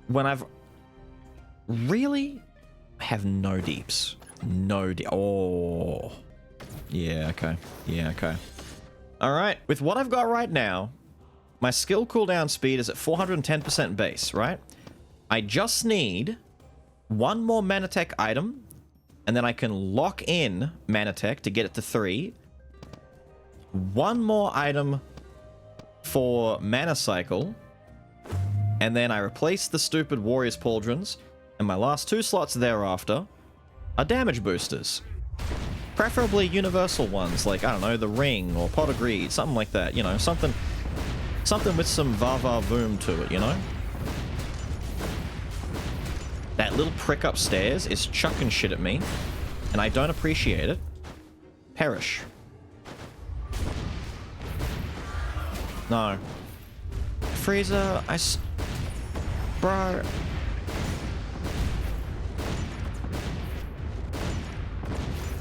when I've really have no deeps? No deep. Oh. Yeah, okay. Yeah, okay. All right. With what I've got right now, my skill cooldown speed is at 410% base, right? I just need 1 more Manatech item, and then I can lock in Manatech to get it to 3. 1 more item for Mana Cycle, and then I replace the stupid Warrior's Pauldrons And my last 2 slots thereafter are damage boosters. Preferably universal ones, like, I don't know, the Ring or Pot of Greed, something like that, you know, something with some va-va-voom to it, you know? That little prick upstairs is chucking shit at me, and I don't appreciate it. Perish. No. Freezer, bro.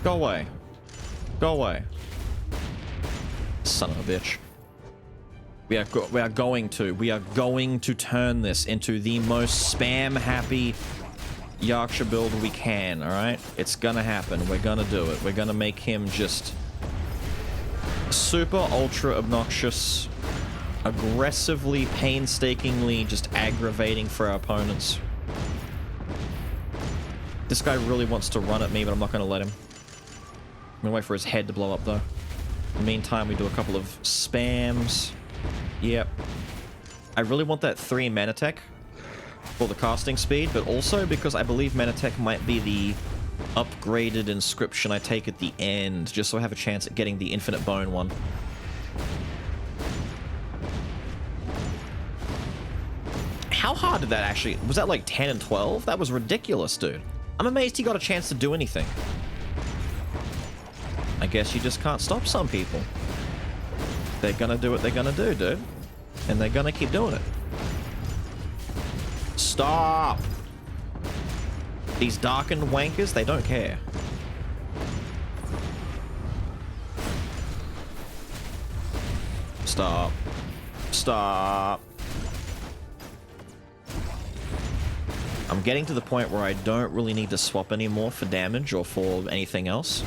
Go away. Go away. Son of a bitch. We are going to turn this into the most spam-happy Yaksha build we can, alright? It's gonna happen. We're gonna do it. We're gonna make him just super ultra obnoxious, aggressively, painstakingly just aggravating for our opponents. This guy really wants to run at me, but I'm not gonna let him. I'm gonna wait for his head to blow up, though. In the meantime, we do a couple of spams. Yep. I really want that 3 mana tech for the casting speed, but also because I believe mana tech might be the upgraded inscription I take at the end, just so I have a chance at getting the infinite bone one. How hard did that actually... Was that like 10 and 12? That was ridiculous, dude. I'm amazed he got a chance to do anything. I guess you just can't stop some people. They're gonna do what they're gonna do, dude. And they're gonna keep doing it. Stop! These darkened wankers, they don't care. Stop. Stop. I'm getting to the point where I don't really need to swap anymore for damage or for anything else.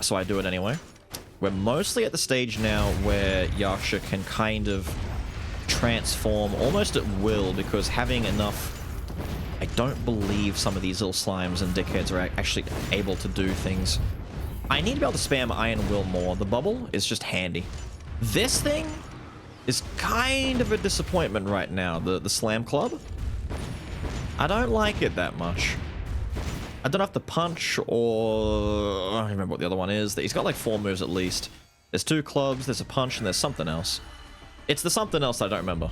So I do it anyway. We're mostly at the stage now where Yaksha can kind of transform almost at will, because having enough... I don't believe some of these little slimes and dickheads are actually able to do things. I need to be able to spam Iron Will more. The bubble is just handy. This thing is kind of a disappointment right now, the Slam Club. I don't like it that much. I don't have to punch, or... I don't remember what the other one is. He's got like 4 moves at least. There's 2 clubs, there's a punch, and there's something else. It's the something else I don't remember.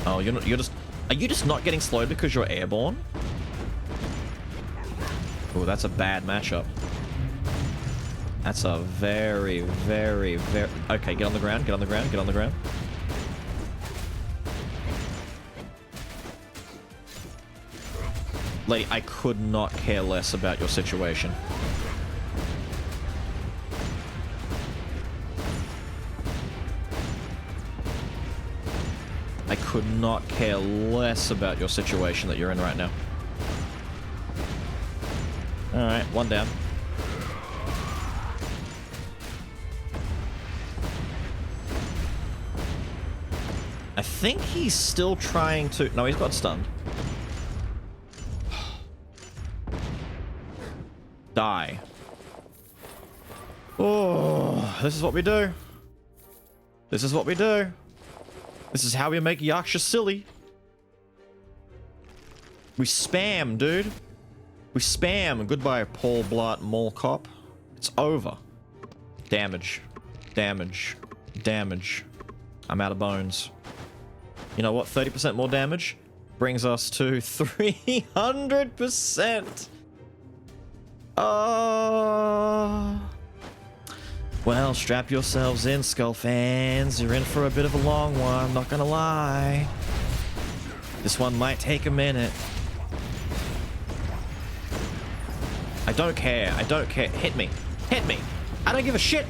Oh, you're just... Are you just not getting slowed because you're airborne? Oh, that's a bad matchup. That's a very, very, very... Okay, get on the ground, get on the ground, get on the ground. Lady, I could not care less about your situation. I could not care less about your situation that you're in right now. Alright, 1 down. I think he's still trying to... No, he's got stunned. Die. Oh, this is what we do. This is what we do. This is how we make Yaksha silly. We spam, dude. We spam. Goodbye, Paul Blart Mall Cop. It's over. Damage. Damage. Damage. I'm out of bones. You know what? 30% more damage brings us to 300%. Well, strap yourselves in, Skull fans. You're in for a bit of a long one, not gonna lie. This one might take a minute. I don't care. I don't care. Hit me. Hit me. I don't give a shit.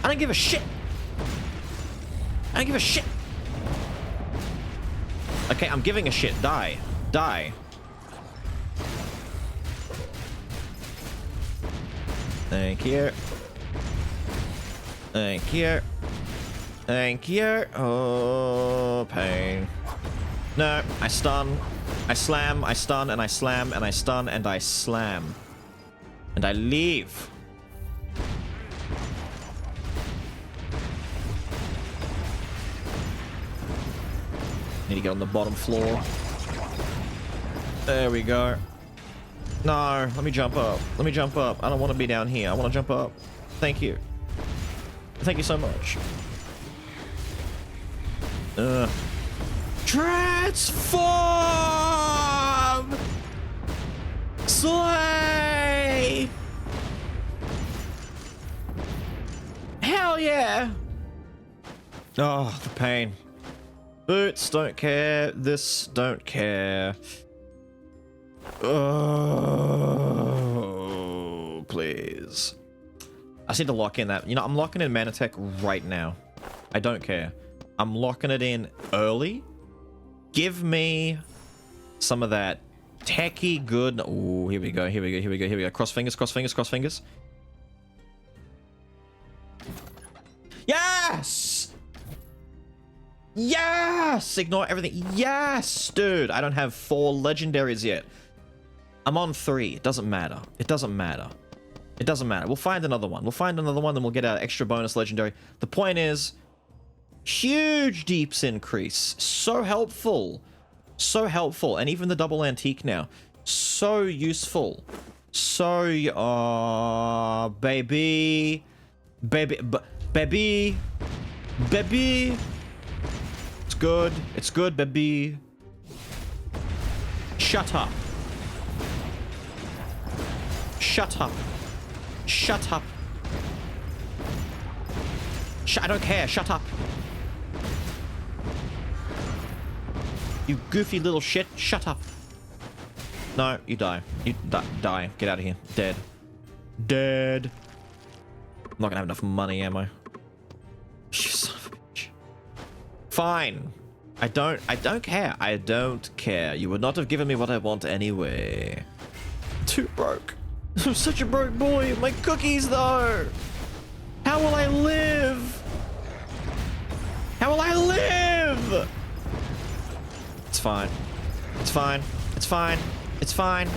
I don't give a shit. I don't give a shit. Okay, I'm giving a shit. Die. Die. Thank you. Thank you. Thank you. Oh, pain. No, I stun. I slam, I stun, and I slam, and I stun, and I slam. And I leave. Need to get on the bottom floor. There we go. No, let me jump up. Let me jump up. I don't want to be down here. I want to jump up. Thank you. Thank you so much. Transform! Slay! Hell yeah! Oh, the pain. Boots, don't care. This, don't care. Oh, please. I just need to lock in that. You know, I'm locking in Manatech right now. I don't care. I'm locking it in early. Give me some of that techie good. Oh, here we go. Here we go. Here we go. Here we go. Cross fingers. Cross fingers. Cross fingers. Yes! Yes! Ignore everything. Yes, dude. I don't have 4 legendaries yet. I'm on 3. It doesn't matter. It doesn't matter. It doesn't matter. We'll find another one. We'll find another one, then we'll get our extra bonus legendary. The point is, huge deeps increase. So helpful. So helpful. And even the double antique now. So useful. So, baby. Baby. Baby. Baby. It's good. It's good, baby. Shut up. Shut up. Shut up. I don't care. Shut up. You goofy little shit. Shut up. No, you die. You die. Get out of here. Dead. Dead. I'm not gonna have enough money, am I? You son of a bitch. Fine. I don't care. I don't care. You would not have given me what I want anyway. Too broke. I'm such a broke boy. My cookies, though. How will I live? How will I live? It's fine. It's fine. It's fine. It's fine.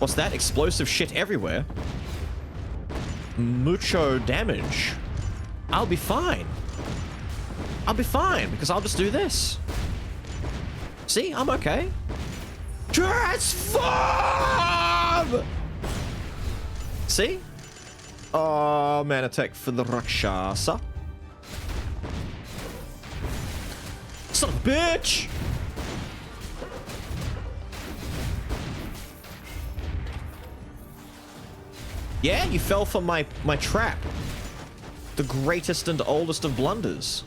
What's that? Explosive shit everywhere. Mucho damage. I'll be fine. I'll be fine because I'll just do this. See? I'm okay. Transform! See? Oh, Manatech for the Rakshasa. Son of a bitch! Yeah, you fell for my trap. The greatest and oldest of blunders.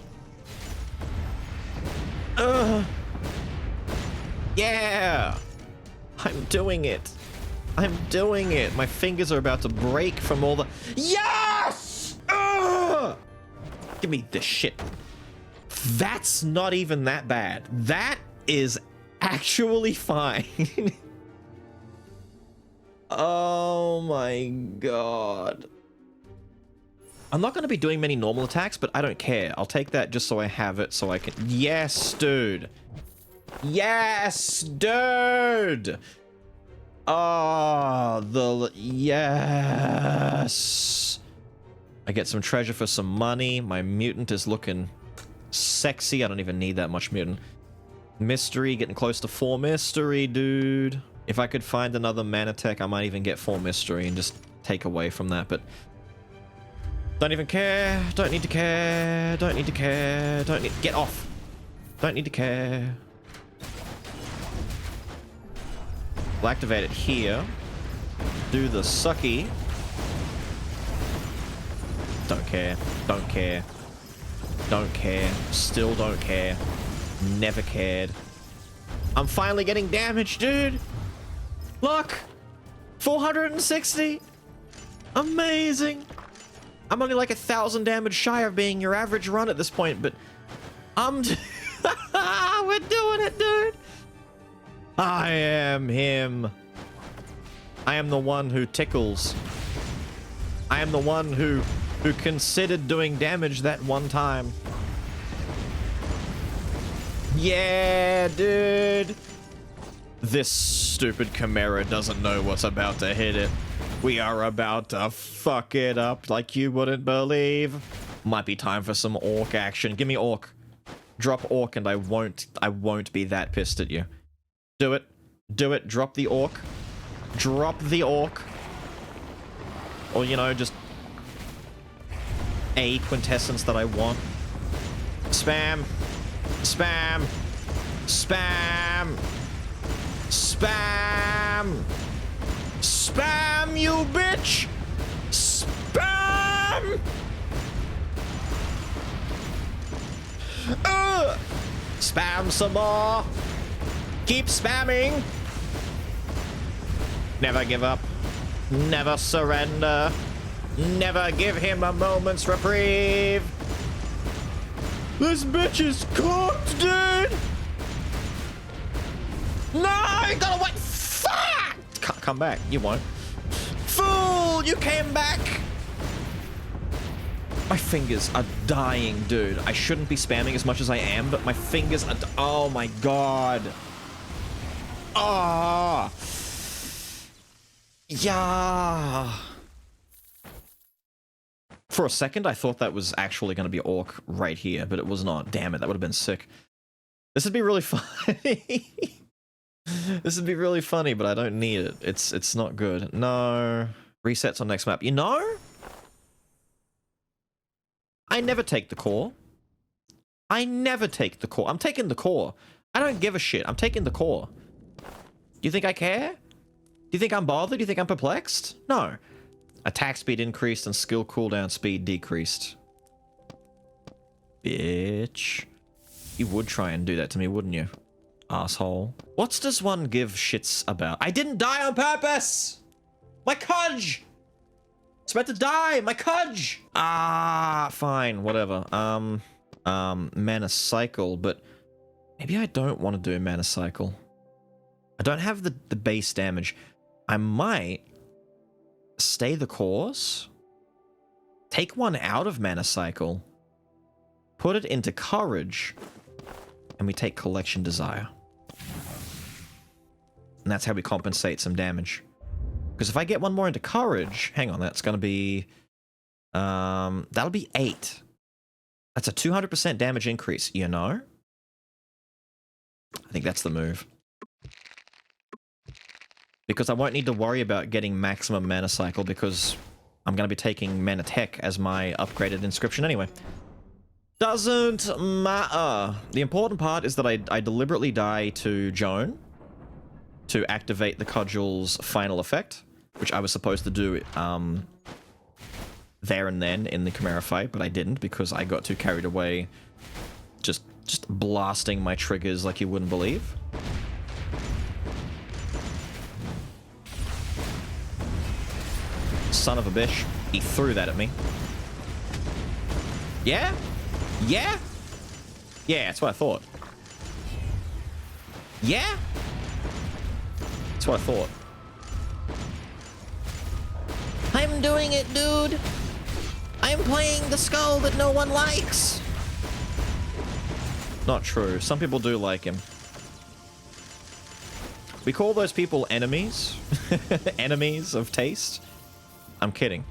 Yeah! I'm doing it. I'm doing it. My fingers are about to break from all the... Yes! Give me this shit. That's not even that bad. That is actually fine. Oh my god. I'm not going to be doing many normal attacks, but I don't care. I'll take that just so I have it so I can... Yes, dude. Yes, dude. Oh, yes. I get some treasure for some money. My mutant is looking sexy. I don't even need that much mutant. Mystery, getting close to 4 mystery, dude. If I could find another Manatech, I might even get 4 mystery and just take away from that, but... Don't even care. Don't need to care. Don't need to care. Don't need... Get off. Don't need to care. We'll activate it here. Do the sucky. Don't care. Don't care. Don't care. Still don't care. Never cared. I'm finally getting damage, dude. Look. 460. Amazing. I'm only like 1,000 damage shy of being your average run at this point, but I'm... We're doing it, dude. I am him. I am the one who tickles. I am the one who considered doing damage that one time. Yeah, dude. This stupid Chimera doesn't know what's about to hit it. We are about to fuck it up like you wouldn't believe. Might be time for some orc action. Give me orc. Drop orc and I won't be that pissed at you. Do it. Do it. Drop the orc. Drop the orc. Or, you know, just a quintessence that I want. Spam. Spam. Spam. Spam. Spam, you bitch. Spam. Spam some more. Keep spamming. Never give up. Never surrender. Never give him a moment's reprieve. This bitch is cooked, dude. No, you gotta wait. Fuck! Come back. You won't. Fool! You came back. My fingers are dying, dude. I shouldn't be spamming as much as I am, but my fingers are... Oh, my God. Ah. Oh. Yeah. For a second, I thought that was actually going to be orc right here, but it was not. Damn it, that would have been sick. This would be really funny. This would be really funny, but I don't need it. It's not good. No. Resets on next map. You know? I never take the core. I never take the core. I'm taking the core. I don't give a shit. I'm taking the core. You think I care? Do you think I'm bothered? Do you think I'm perplexed? No. Attack speed increased and skill cooldown speed decreased. Bitch. You would try and do that to me, wouldn't you? Asshole. What does one give shits about? I didn't die on purpose! My cudge! It's about to die! My cudge! Ah, fine, whatever. Mana cycle, but maybe I don't want to do mana cycle. I don't have the base damage. I might stay the course, take one out of mana cycle, put it into courage, and we take collection desire. And that's how we compensate some damage. Because if I get one more into courage, hang on, that's gonna be that'll be 8. That's a 200% damage increase, you know? I think that's the move. Because I won't need to worry about getting maximum mana cycle because I'm going to be taking mana tech as my upgraded inscription anyway. Doesn't matter. The important part is that I deliberately die to Joan to activate the cudgel's final effect, which I was supposed to do there and then in the Chimera fight, but I didn't because I got too carried away just blasting my triggers like you wouldn't believe. Son of a bitch. He threw that at me. Yeah? Yeah? Yeah, that's what I thought. Yeah? That's what I thought. I'm doing it, dude! I'm playing the Skull that no one likes! Not true. Some people do like him. We call those people enemies. Enemies of taste. I'm kidding.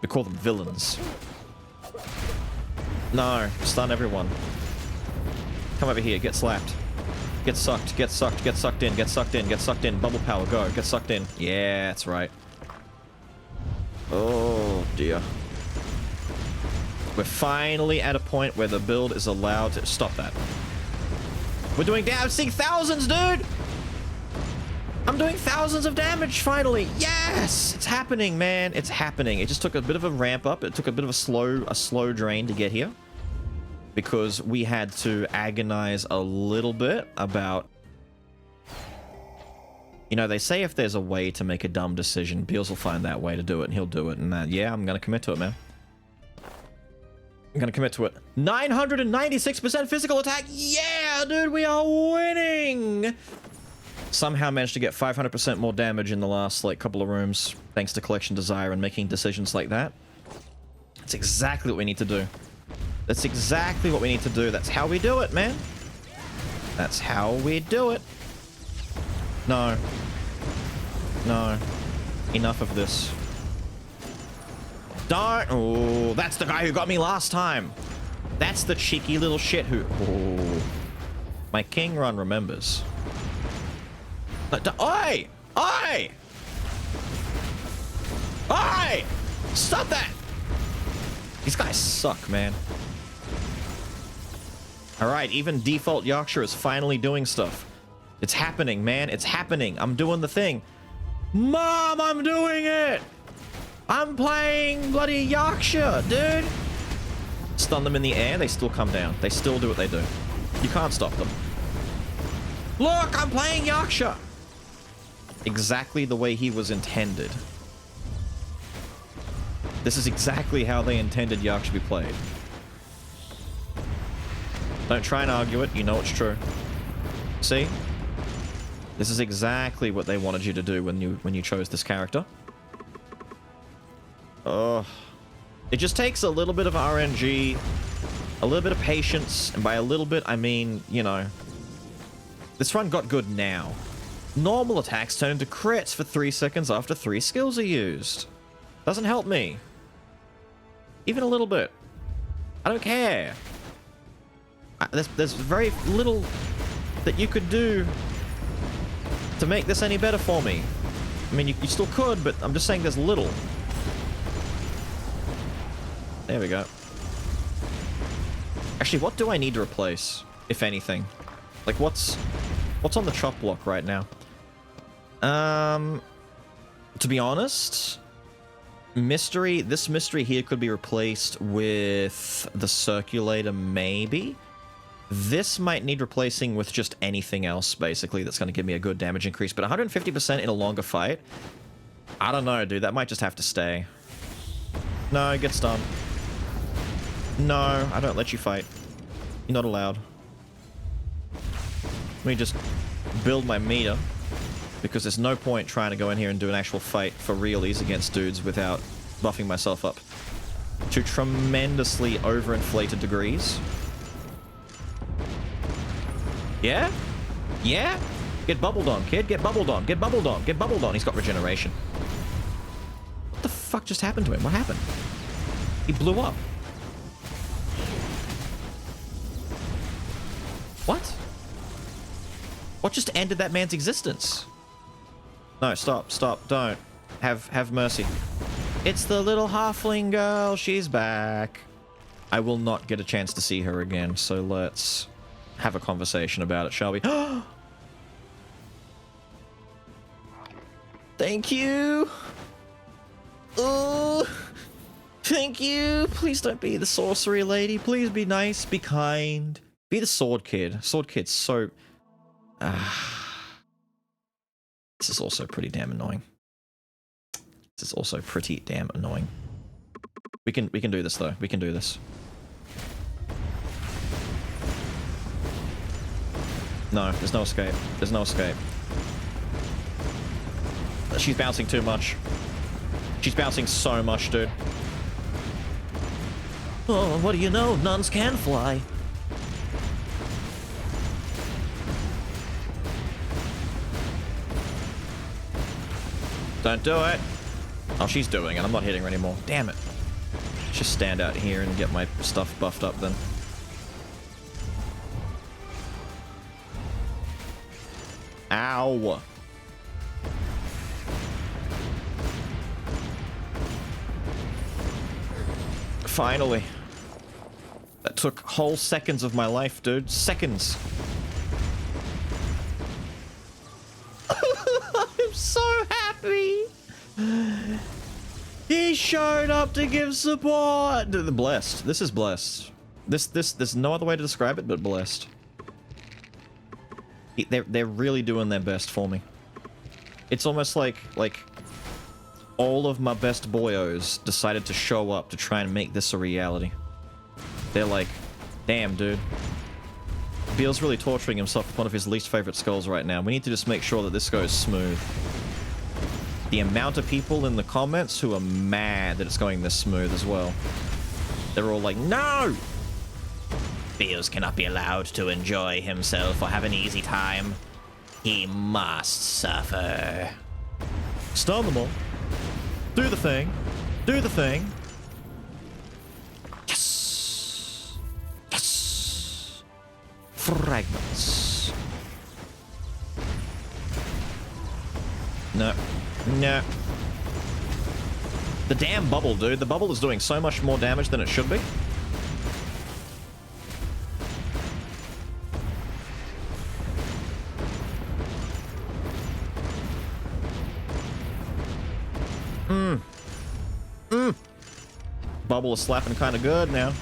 We call them villains. No, stun everyone. Come over here, get slapped. Get sucked, get sucked, get sucked in, get sucked in, get sucked in. Bubble power, go, get sucked in. Yeah, that's right. Oh, dear. We're finally at a point where the build is allowed to... Stop that. We're doing damage. I'm seeing thousands, dude! I'm doing thousands of damage, finally! Yes! It's happening, man. It's happening. It just took a bit of a ramp up. It took a bit of a slow drain to get here. Because we had to agonize a little bit about... You know, they say if there's a way to make a dumb decision, Beelz will find that way to do it, and he'll do it. And that, yeah, I'm gonna commit to it, man. I'm gonna commit to it. 996% physical attack! Yeah, dude, we are winning! Somehow managed to get 500% more damage in the last, like, couple of rooms, thanks to Collection Desire and making decisions like that. That's exactly what we need to do. That's exactly what we need to do. That's how we do it, man. That's how we do it. No. No. Enough of this. Don't. Oh, that's the guy who got me last time. That's the cheeky little shit who... Oh. My king run remembers. Oi! Oi! Oi! Stop that! These guys suck, man. Alright, even default Yaksha is finally doing stuff. It's happening, man. It's happening. I'm doing the thing. Mom, I'm doing it! I'm playing bloody Yaksha, dude! Stun them in the air, they still come down. They still do what they do. You can't stop them. Look, I'm playing Yaksha! Exactly the way he was intended. This is exactly how they intended Yaksha to be played. Don't try and argue it, you know it's true. See? This is exactly what they wanted you to do when you chose this character. Oh. It just takes a little bit of RNG, a little bit of patience, and by a little bit, I mean, you know, this run got good now. Normal attacks turn into crits for 3 seconds after 3 skills are used. Doesn't help me. Even a little bit. I don't care. There's very little that you could do to make this any better for me. I mean, you still could, but I'm just saying there's little. There we go. Actually, what do I need to replace, if anything? Like, what's on the chop block right now? To be honest, this mystery here could be replaced with the circulator, maybe. This might need replacing with just anything else, basically, that's going to give me a good damage increase. But 150% in a longer fight? I don't know, dude. That might just have to stay. No, it gets done. No, I don't let you fight. You're not allowed. Let me just build my meter, because there's no point trying to go in here and do an actual fight for realies against dudes without buffing myself up to tremendously overinflated degrees. Yeah? Yeah? Get bubbled on, kid. Get bubbled on. Get bubbled on. Get bubbled on. He's got regeneration. What the fuck just happened to him? What happened? He blew up. What? What just ended that man's existence? No, stop, stop, don't. Have mercy. It's the little halfling girl, she's back. I will not get a chance to see her again, so let's have a conversation about it, shall we? Thank you. Oh, thank you. Please don't be the sorcery lady. Please be nice, be kind. Be the sword kid. Sword kid's so... This is also pretty damn annoying. This is also pretty damn annoying. We can do this though. We can do this. No, there's no escape. There's no escape. She's bouncing too much. She's bouncing so much, dude. Oh, what do you know? Nuns can fly. Don't do it. Oh, she's doing it. I'm not hitting her anymore. Damn it. Let's just stand out here and get my stuff buffed up then. Ow. Finally. That took whole seconds of my life, dude. Seconds. I'm so happy. He showed up to give support. Blessed. This is blessed. There's no other way to describe it but blessed. They're really doing their best for me. It's almost like all of my best boyos decided to show up to try and make this a reality. They're like, damn, dude. Beelz really torturing himself with one of his least favorite skulls right now. We need to just make sure that this goes smooth. The amount of people in the comments who are mad that it's going this smooth as well. They're all like, no! Beelz cannot be allowed to enjoy himself or have an easy time. He must suffer. Stun them all. Do the thing. Do the thing. Yes! Fragments. No. No. The damn bubble, dude. The bubble is doing so much more damage than it should be. Bubble is slapping kind of good now.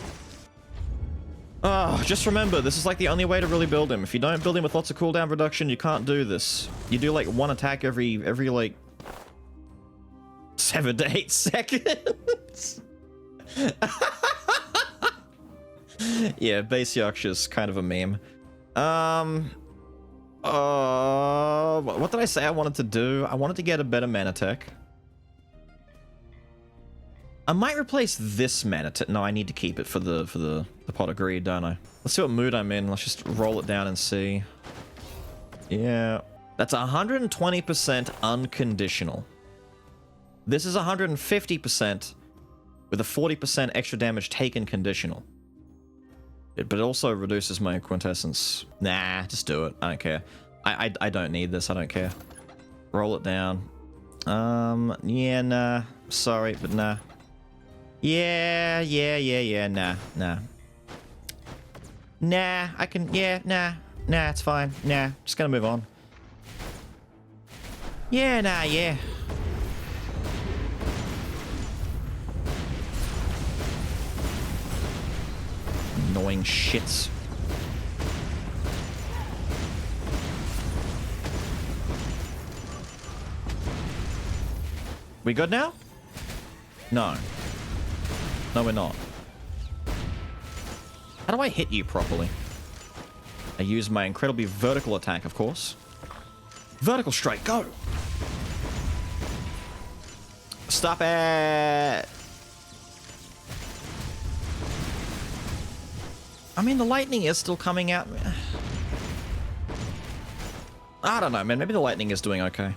Oh, just remember, this is like the only way to really build him. If you don't build him with lots of cooldown reduction, you can't do this. You do like one attack every like 7 to 8 seconds. Yeah, base Yaksha's kind of a meme. What did I say I wanted to do? I wanted to get a better mana tech. I might replace this mana tech. No, I need to keep it for the pot of greed, don't I? Let's see what mood I'm in. Let's just roll it down and see. Yeah, that's 120% unconditional. This is 150% with a 40% extra damage taken conditional. But it also reduces my quintessence. Nah, just do it. I don't care. I don't need this. I don't care. Roll it down. Yeah, nah. Sorry, but nah. Yeah, nah. Nah, I can, yeah, nah, it's fine. Nah, just gonna move on. Yeah, nah, yeah. Annoying shits. We good now? No. No, we're not. How do I hit you properly? I use my incredibly vertical attack, of course. Vertical strike, go! Stop it! I mean, the lightning is still coming out. I don't know, man. Maybe the lightning is doing okay.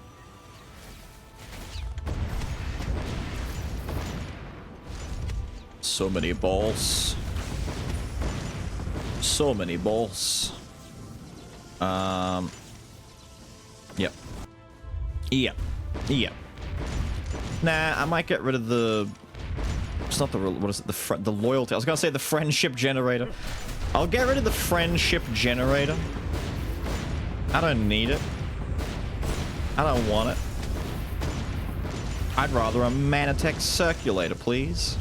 So many balls. So many balls. Yep. Yep. Nah, I might get rid of the... It's not the... What is it? The loyalty. I was gonna say the friendship generator. I'll get rid of the friendship generator. I don't need it. I don't want it. I'd rather a Manatech circulator, please.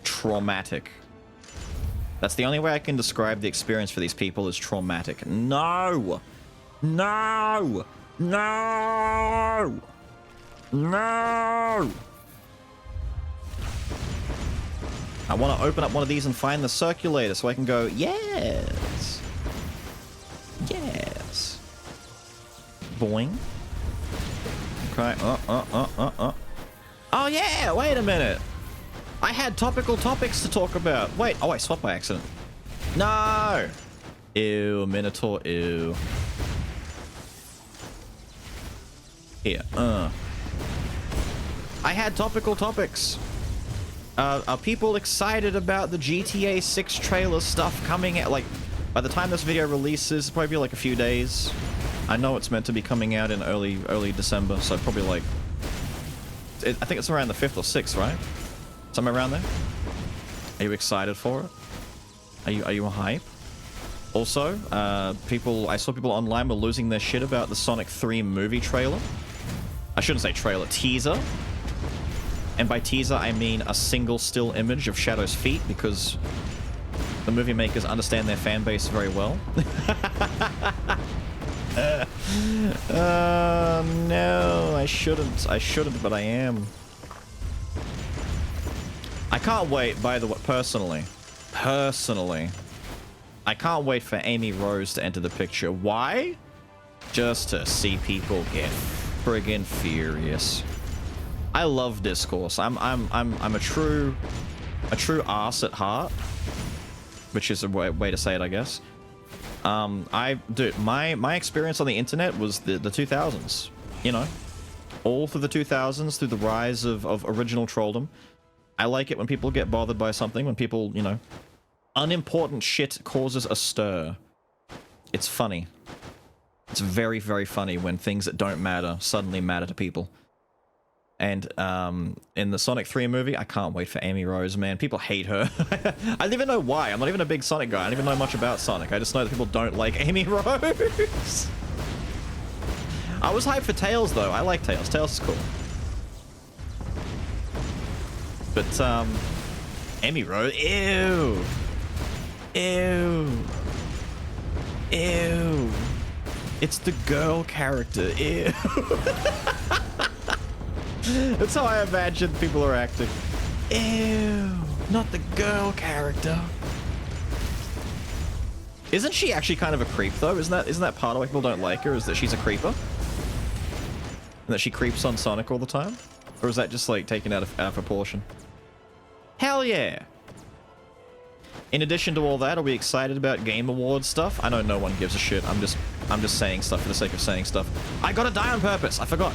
Traumatic. That's the only way I can describe the experience for these people is traumatic. No! No! No! No! I want to open up one of these and find the circulator so I can go, yes! Yes! Boing. Okay, Oh yeah, wait a minute! I had topical topics to talk about. Wait, oh, I swapped by accident. No! Ew, Minotaur, ew. Here, I had topical topics. Are people excited about the GTA 6 trailer stuff coming out? Like, by the time this video releases, probably like a few days. I know it's meant to be coming out in early December, so probably like... I think it's around the 5th or 6th, right? Somewhere around there? Are you excited for it? Are you hype? Also, I saw people online were losing their shit about the Sonic 3 movie trailer. I shouldn't say trailer, teaser. And by teaser, I mean a single still image of Shadow's feet, because the movie makers understand their fan base very well. No, I shouldn't, but I am. I can't wait, by the way, personally, I can't wait for Amy Rose to enter the picture. Why? Just to see people get friggin' furious. I love discourse. I'm a true ass at heart, which is a way to say it, I guess. Dude, my experience on the internet was the 2000s, you know. all through the 2000s, through the rise of original trolldom. I like it when people get bothered by something, when people, you know, unimportant shit causes a stir. It's funny. It's very, very funny when things that don't matter suddenly matter to people. And in the Sonic 3 movie, I can't wait for Amy Rose, man. People hate her. I don't even know why. I'm not even a big Sonic guy. I don't even know much about Sonic. I just know that people don't like Amy Rose. I was hyped for Tails, though. I like Tails. Tails is cool. But, Amy Rose, ew. Ew. Ew. It's the girl character, ew. That's how I imagine people are acting. Ew. Not the girl character. Isn't she actually kind of a creep, though? Isn't that part of why people don't like her, is that she's a creeper? And that she creeps on Sonic all the time? Or is that just, like, taken out of proportion? Hell yeah! In addition to all that, are we excited about Game Awards stuff? I know no one gives a shit. I'm just saying stuff for the sake of saying stuff. I gotta die on purpose! I forgot!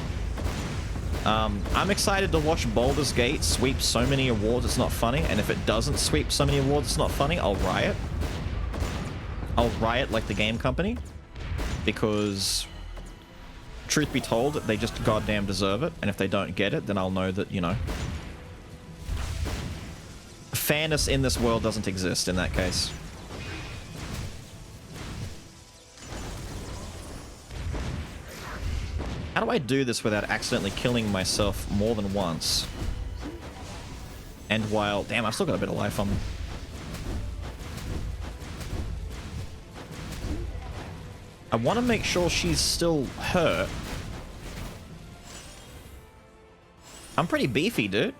I'm excited to watch Baldur's Gate sweep so many awards it's not funny, and if it doesn't sweep so many awards it's not funny, I'll riot. I'll riot like the game company, because truth be told, they just goddamn deserve it, and if they don't get it, then I'll know that, you know, fairness in this world doesn't exist in that case. How do I do this without accidentally killing myself more than once? And while... Damn, I've still got a bit of life on me. I want to make sure she's still hurt. I'm pretty beefy, dude.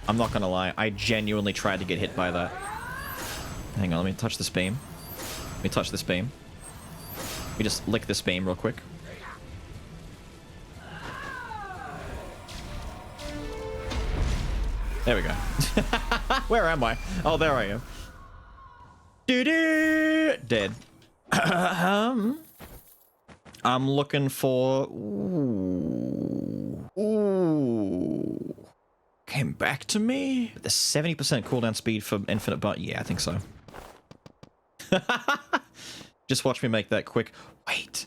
I'm not gonna lie, I genuinely tried to get hit by that. Hang on, let me touch this beam. Let me touch this beam. Let me just lick this beam real quick. There we go. Where am I? Oh, there I am. Doo-doo! Dead. I'm looking for... Ooh. Ooh. Came back to me? The 70% cooldown speed for infinite butt? Yeah, I think so. Just watch me make that quick. Wait.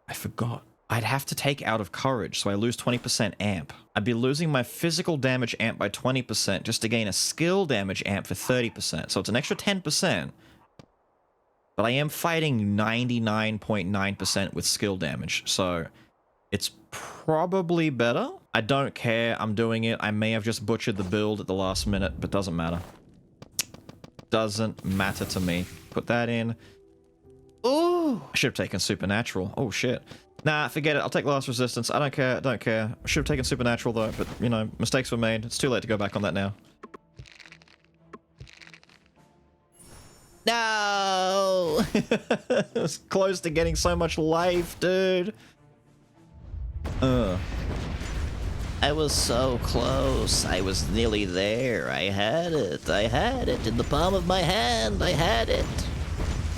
I forgot. I'd have to take out of courage, so I lose 20% amp. I'd be losing my physical damage amp by 20% just to gain a skill damage amp for 30%. So it's an extra 10%. But I am fighting 99.9% with skill damage, so it's probably better. I don't care. I'm doing it. I may have just butchered the build at the last minute, but doesn't matter. Doesn't matter to me. Put that in. Ooh! I should have taken Supernatural. Oh, shit. Nah, forget it. I'll take Last Resistance. I don't care. I don't care. I should have taken Supernatural, though, but, you know, mistakes were made. It's too late to go back on that now. No! It was close to getting so much life, dude. I was so close. I was nearly there. I had it. I had it in the palm of my hand. I had it.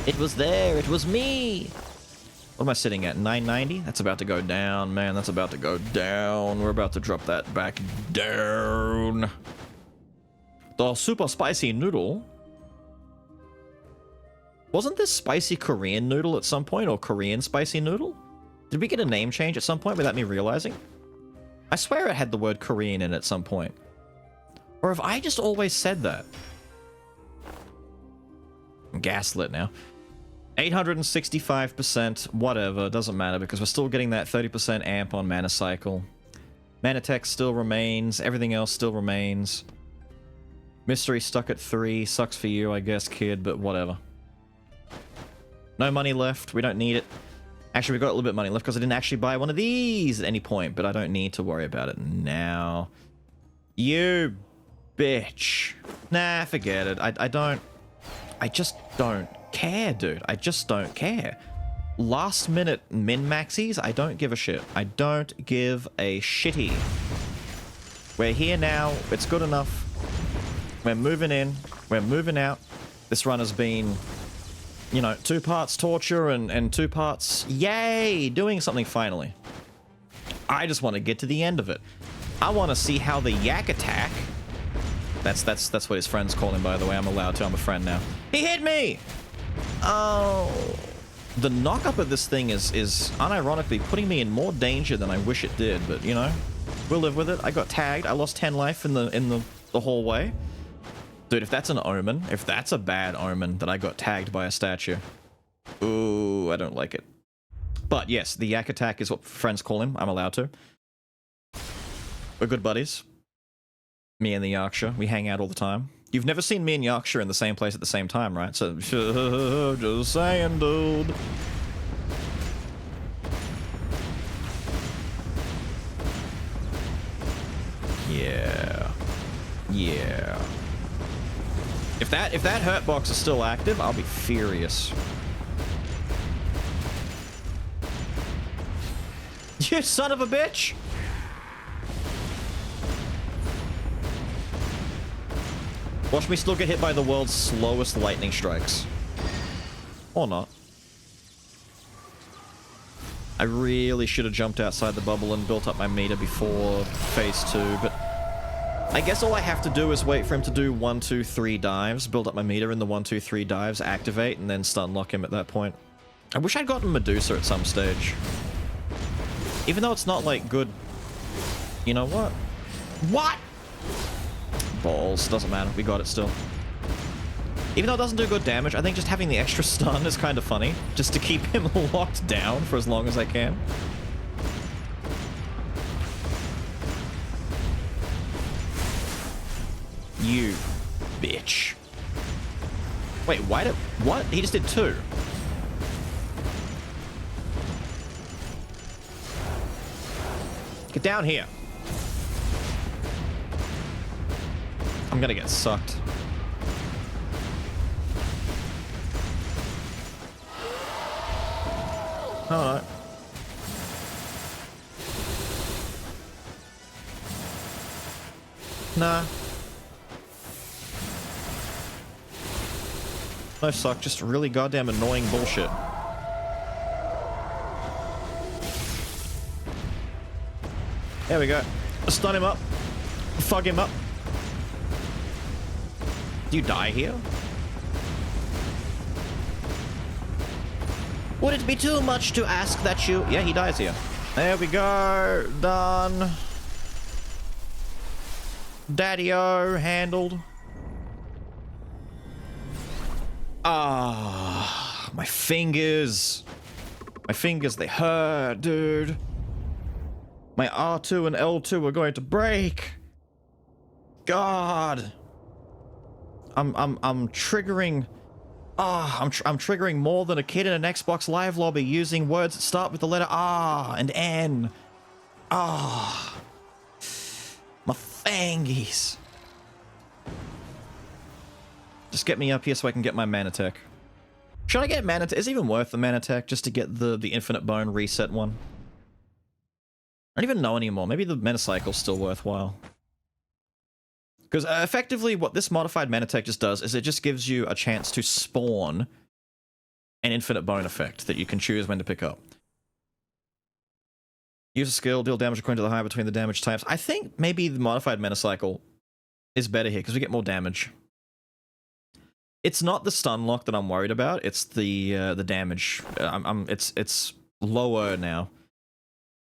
It was there. It was me. What am I sitting at? 990? That's about to go down, man. That's about to go down. We're about to drop that back down. The super spicy noodle. Wasn't this spicy Korean noodle at some point, or Korean spicy noodle? Did we get a name change at some point without me realizing? I swear it had the word Korean in it at some point. Or have I just always said that? I'm gaslit now. 865%, whatever, doesn't matter, because we're still getting that 30% amp on Mana Cycle. Mana Tech still remains, everything else still remains. Mystery stuck at 3, sucks for you, I guess, kid, but whatever. No money left, we don't need it. Actually, we got a little bit of money left because I didn't actually buy one of these at any point, but I don't need to worry about it now. You bitch. Nah, forget it. I just don't care, dude. I just don't care. Last minute min-maxies, I don't give a shit. I don't give a shitty. We're here now. It's good enough. We're moving in. We're moving out. This run has been You know, 2 parts torture and 2 parts, yay, doing something finally. I just want to get to the end of it. I want to see how the yak attack. That's what his friends call him, by the way. I'm allowed to. I'm a friend now. He hit me! Oh. The knock-up of this thing is unironically putting me in more danger than I wish it did, but, you know, we'll live with it. I got tagged. I lost 10 life in the hallway. Dude, if that's an omen, if that's a bad omen that I got tagged by a statue, ooh, I don't like it. But yes, the yak attack is what friends call him. I'm allowed to. We're good buddies. Me and the Yaksha, we hang out all the time. You've never seen me and Yaksha in the same place at the same time, right? So, just saying, dude. Yeah. Yeah. If that hurt box is still active, I'll be furious. You son of a bitch! Watch me still get hit by the world's slowest lightning strikes. Or not. I really should have jumped outside the bubble and built up my meter before phase 2, but I guess all I have to do is wait for him to do 1, 2, 3 dives, build up my meter in the 1, 2, 3 dives, activate, and then stun lock him at that point. I wish I'd gotten Medusa at some stage. Even though it's not, like, good... You know what? What?! Balls. Doesn't matter. We got it still. Even though it doesn't do good damage, I think just having the extra stun is kind of funny. Just to keep him locked down for as long as I can. You bitch. Wait, why did... What? He just did 2. Get down here. I'm gonna get sucked. Alright. Nah. No suck, just really goddamn annoying bullshit. There we go. Stun him up. Fuck him up. Do you die here? Would it be too much to ask that you... Yeah, he dies here. There we go. Done. Daddy-o, handled. Ah, my fingers. My fingers, they hurt, dude. My R2 and L2 are going to break. God. I'm triggering... Ah, I'm triggering more than a kid in an Xbox Live lobby using words that start with the letter R and N. Ah. My fangies. Just get me up here so I can get my mana tech. Should I get mana tech? Is it even worth the mana tech just to get the infinite bone reset one? I don't even know anymore. Maybe the mana cycle's still worthwhile. Because effectively what this modified mana tech just does is it just gives you a chance to spawn an infinite bone effect that you can choose when to pick up. Use a skill, deal damage according to the high between the damage types. I think maybe the modified mana cycle is better here because we get more damage. It's not the stun lock that I'm worried about. It's the damage. It's lower now.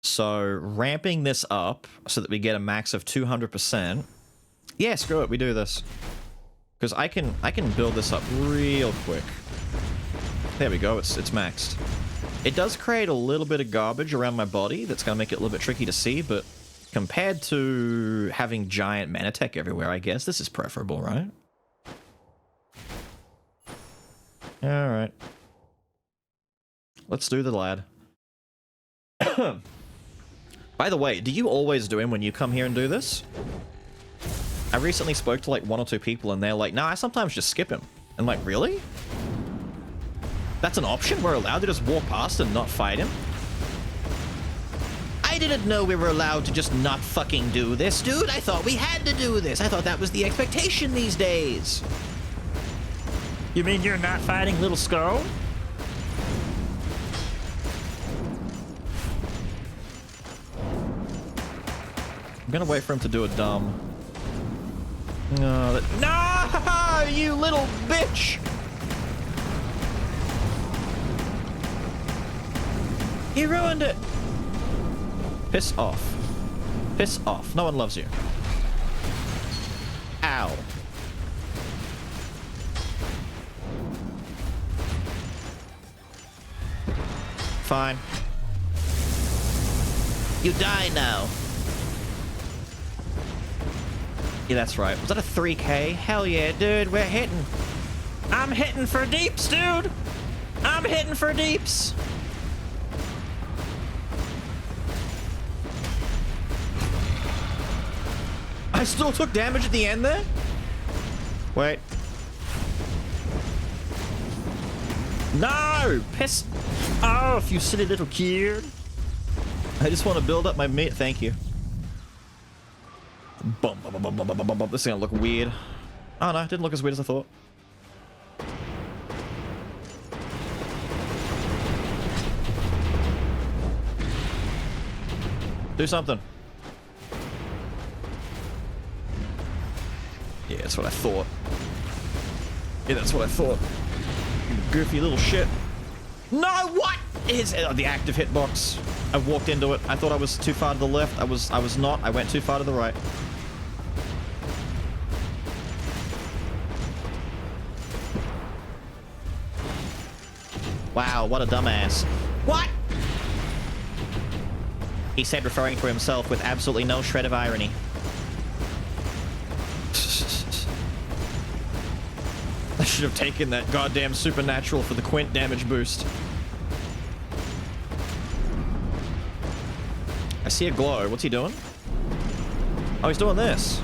So ramping this up so that we get a max of 200%. Yeah, screw it. We do this because I can build this up real quick. There we go. It's maxed. It does create a little bit of garbage around my body that's gonna make it a little bit tricky to see, but compared to having giant mana tech everywhere, I guess this is preferable, right? Alright. Let's do the lad. By the way, do you always do him when you come here and do this? I recently spoke to like 1 or 2 people and they're like, nah, I sometimes just skip him. I'm like, really? That's an option? We're allowed to just walk past and not fight him? I didn't know we were allowed to just not fucking do this, dude. I thought we had to do this. I thought that was the expectation these days. You mean you're not fighting Little Skull? I'm gonna wait for him to do a dumb. No, no, you little bitch! He ruined it! Piss off. Piss off. No one loves you. Ow. Fine. You die now. Yeah, that's right. Was that a 3K? Hell yeah, dude. We're hitting. I'm hitting for deeps, dude. I'm hitting for deeps. I still took damage at the end there? Wait. No! Piss off, you silly little kid. I just want to build up my meat. Thank you. Bum, bum, bum, bum, bum, bum, bum. This is gonna look weird. Oh no, it didn't look as weird as I thought. Do something. Yeah, that's what I thought. Yeah, that's what I thought. You goofy little shit. No, what is the active hitbox? I walked into it. I thought I was too far to the left. I was not. I went too far to the right. Wow, what a dumbass. What? He said, referring to himself with absolutely no shred of irony. I should have taken that goddamn supernatural for the quint damage boost. I see a glow. What's he doing? Oh, he's doing this.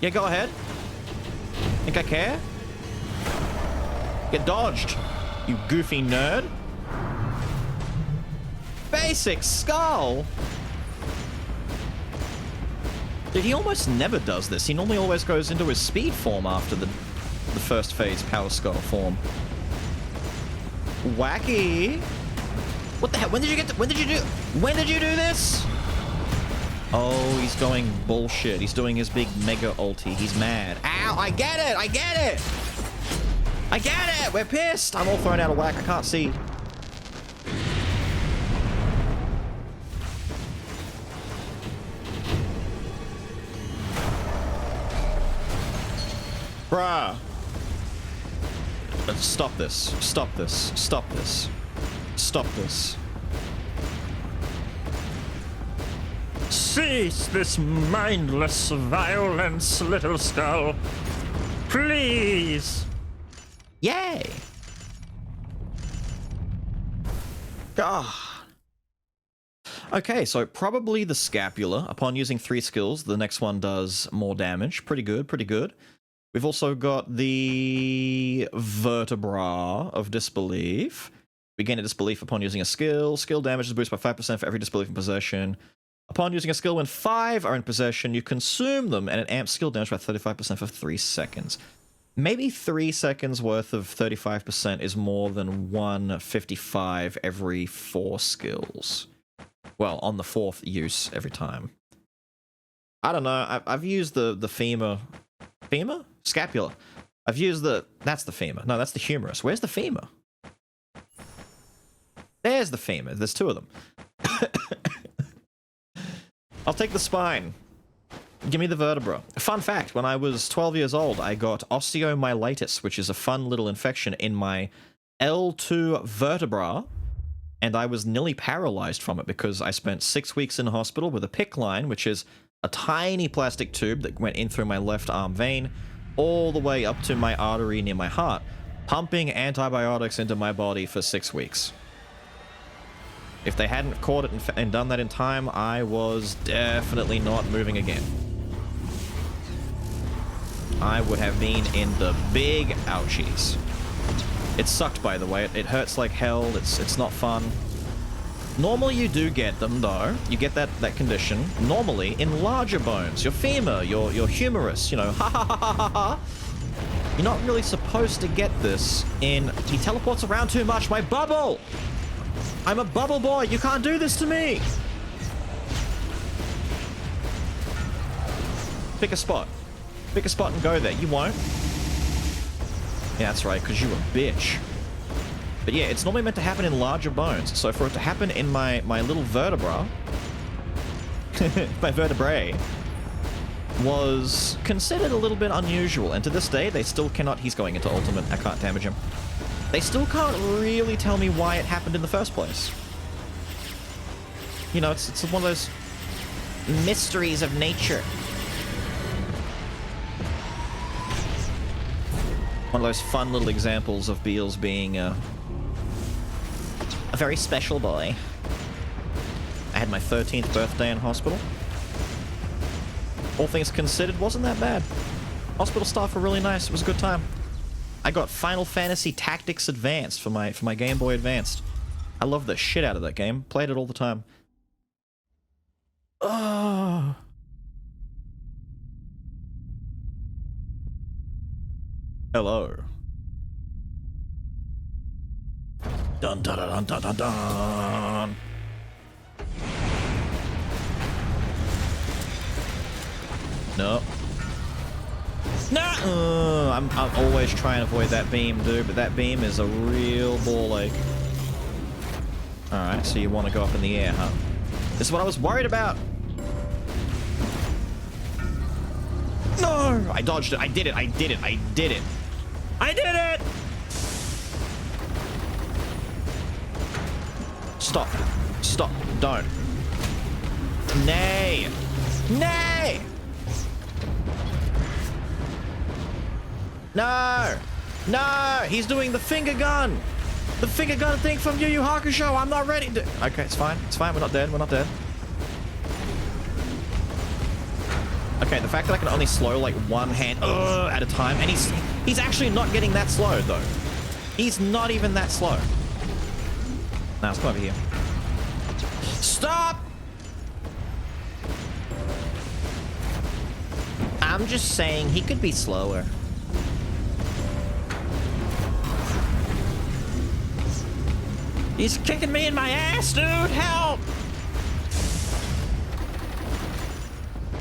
Yeah, go ahead. Think I care? Get dodged, you goofy nerd. Basic skull. Dude, he almost never does this. He normally always goes into his speed form after the first phase power skull form. Wacky. What the hell? When did you get to, when did you do this? Oh, he's going bullshit. He's doing his big mega ulti. He's mad. Ow, I get it. I get it. I get it. We're pissed. I'm all thrown out of whack. I can't see. Bruh. Let's stop this. Stop this. Stop this. Stop this. Cease this mindless violence, Little Skull. Please. Yay. Ah. Okay, so probably the scapula. Upon using 3 skills, the next one does more damage. Pretty good, pretty good. We've also got the vertebra of disbelief. We gain a disbelief upon using a skill. Skill damage is boosted by 5% for every disbelief in possession. Upon using a skill when 5 are in possession, you consume them, and it amps skill damage by 35% for 3 seconds. Maybe 3 seconds worth of 35% is more than 155 every 4 skills. Well, on the 4th use every time. I don't know. I've used the femur. Femur? Scapula. I've used the... That's the femur. No, that's the humerus. Where's the femur? There's the femur. There's 2 of them. I'll take the spine. Give me the vertebra. Fun fact, when I was 12 years old, I got osteomyelitis, which is a fun little infection in my L2 vertebra, and I was nearly paralyzed from it because I spent 6 weeks in hospital with a PICC line, which is a tiny plastic tube that went in through my left arm vein, all the way up to my artery near my heart, pumping antibiotics into my body for 6 weeks. If they hadn't caught it and done that in time, I was definitely not moving again. I would have been in the big ouchies. It sucked, by the way. It hurts like hell. It's not fun. Normally you do get them, though. You get that condition normally in larger bones. Your femur, your humerus, you know, ha ha ha ha ha ha. You're not really supposed to get this in... He teleports around too much. My bubble! I'm a bubble boy. You can't do this to me. Pick a spot. Pick a spot and go there. You won't. Yeah, that's right, because you're a bitch. But yeah, it's normally meant to happen in larger bones. So for it to happen in my little vertebra, my vertebrae, was considered a little bit unusual. And to this day, they still cannot... He's going into ultimate. I can't damage him. They still can't really tell me why it happened in the first place. You know, it's one of those mysteries of nature. One of those fun little examples of Beelz being a very special boy. I had my 13th birthday in hospital. All things considered, wasn't that bad. Hospital staff were really nice. It was a good time. I got Final Fantasy Tactics Advanced for my Game Boy Advanced. I love the shit out of that game. Played it all the time. Oh. Hello. Dun dun dun dun dun dun. No. No! I'm always trying to avoid that beam, dude, but that beam is a real ball ache. Alright, so you want to go up in the air, huh? This is what I was worried about! No! I dodged it, I did it, I did it, I did it! I did it! Stop. Stop. Don't. Nay! Nay! No! No! He's doing the finger gun! The finger gun thing from Yu Yu Hakusho! I'm not ready to... Okay, it's fine. It's fine. We're not dead. We're not dead. Okay, the fact that I can only slow, like, one hand at a time, and he's actually not getting that slow, though. He's not even that slow. Now, let's come over here. Stop! I'm just saying, he could be slower. He's kicking me in my ass, dude! Help!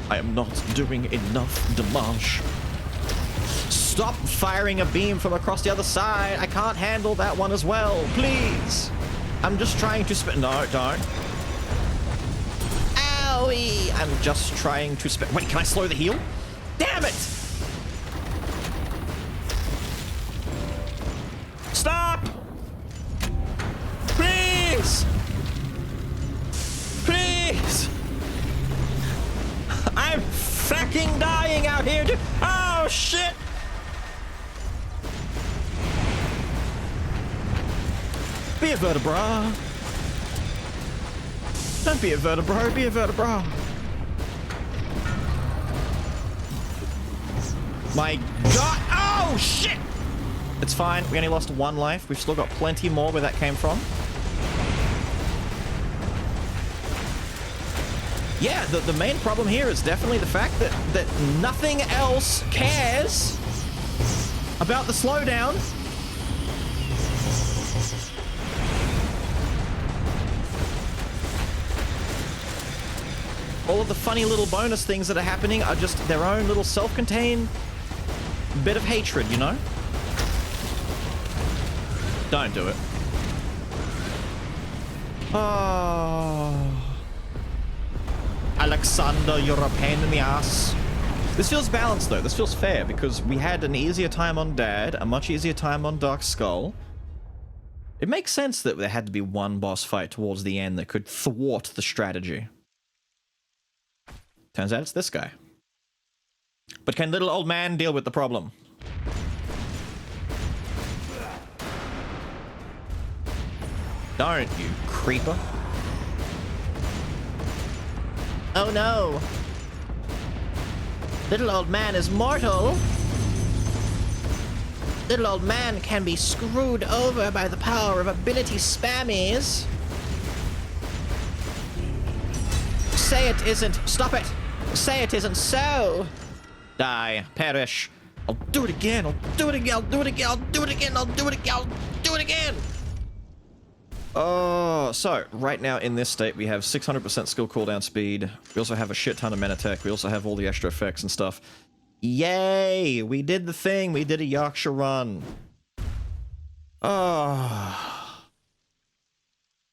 I am not doing enough damage. Stop firing a beam from across the other side. I can't handle that one as well. Please. I'm just trying to spin. No, don't. Owie! I'm just trying to spin. Wait, can I slow the heal? Damn it! Stop! Please! Please! I'm fucking dying out here, dude! Oh, shit! Be a vertebra. Don't be a vertebra, be a vertebra. My god! Oh, shit! It's fine. We only lost one life. We've still got plenty more where that came from. Yeah, the main problem here is definitely the fact that nothing else cares about the slowdown. All of the funny little bonus things that are happening are just their own little self-contained bit of hatred, you know? Don't do it. Oh... Alexander, you're a pain in the ass. This feels balanced, though. This feels fair, because we had an easier time on Dad, a much easier time on Dark Skull. It makes sense that there had to be one boss fight towards the end that could thwart the strategy. Turns out it's this guy. But can little old man deal with the problem? Don't, you creeper. Oh no! Little old man is mortal! Little old man can be screwed over by the power of ability spammies! Say it isn't. Stop it. Say it isn't so. Die. Perish. I'll do it again. I'll do it again. I'll do it again. I'll do it again. I'll do it again. I'll do it again. Oh, so right now in this state we have 600% skill cooldown speed. We also have a shit ton of mana tech. We also have all the extra effects and stuff. Yay! We did the thing. We did a Yaksha run. Oh.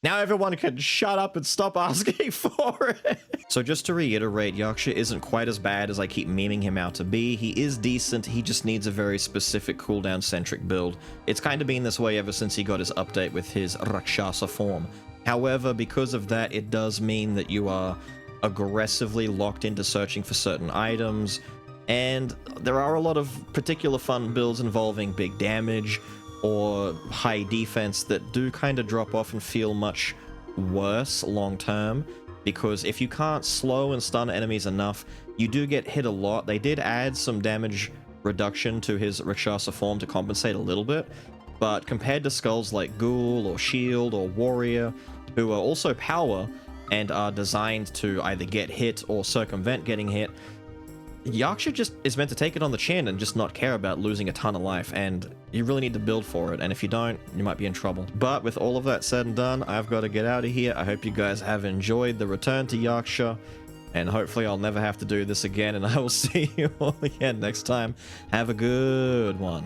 Now everyone can shut up and stop asking for it. So just to reiterate, Yaksha isn't quite as bad as I keep memeing him out to be. He is decent, he just needs a very specific cooldown-centric build. It's kind of been this way ever since he got his update with his Rakshasa form. However, because of that, it does mean that you are aggressively locked into searching for certain items, and there are a lot of particular fun builds involving big damage, or high defense that do kind of drop off and feel much worse long term, because if you can't slow and stun enemies enough, you do get hit a lot. They did add some damage reduction to his Rakshasa form to compensate a little bit, but compared to skulls like Ghoul or Shield or Warrior, who are also power and are designed to either get hit or circumvent getting hit, Yaksha just is meant to take it on the chin and just not care about losing a ton of life, and you really need to build for it, and if you don't, you might be in trouble. But with all of that said and done, I've got to get out of here. I hope you guys have enjoyed the return to Yaksha, and hopefully I'll never have to do this again, and I will see you all again next time. Have a good one.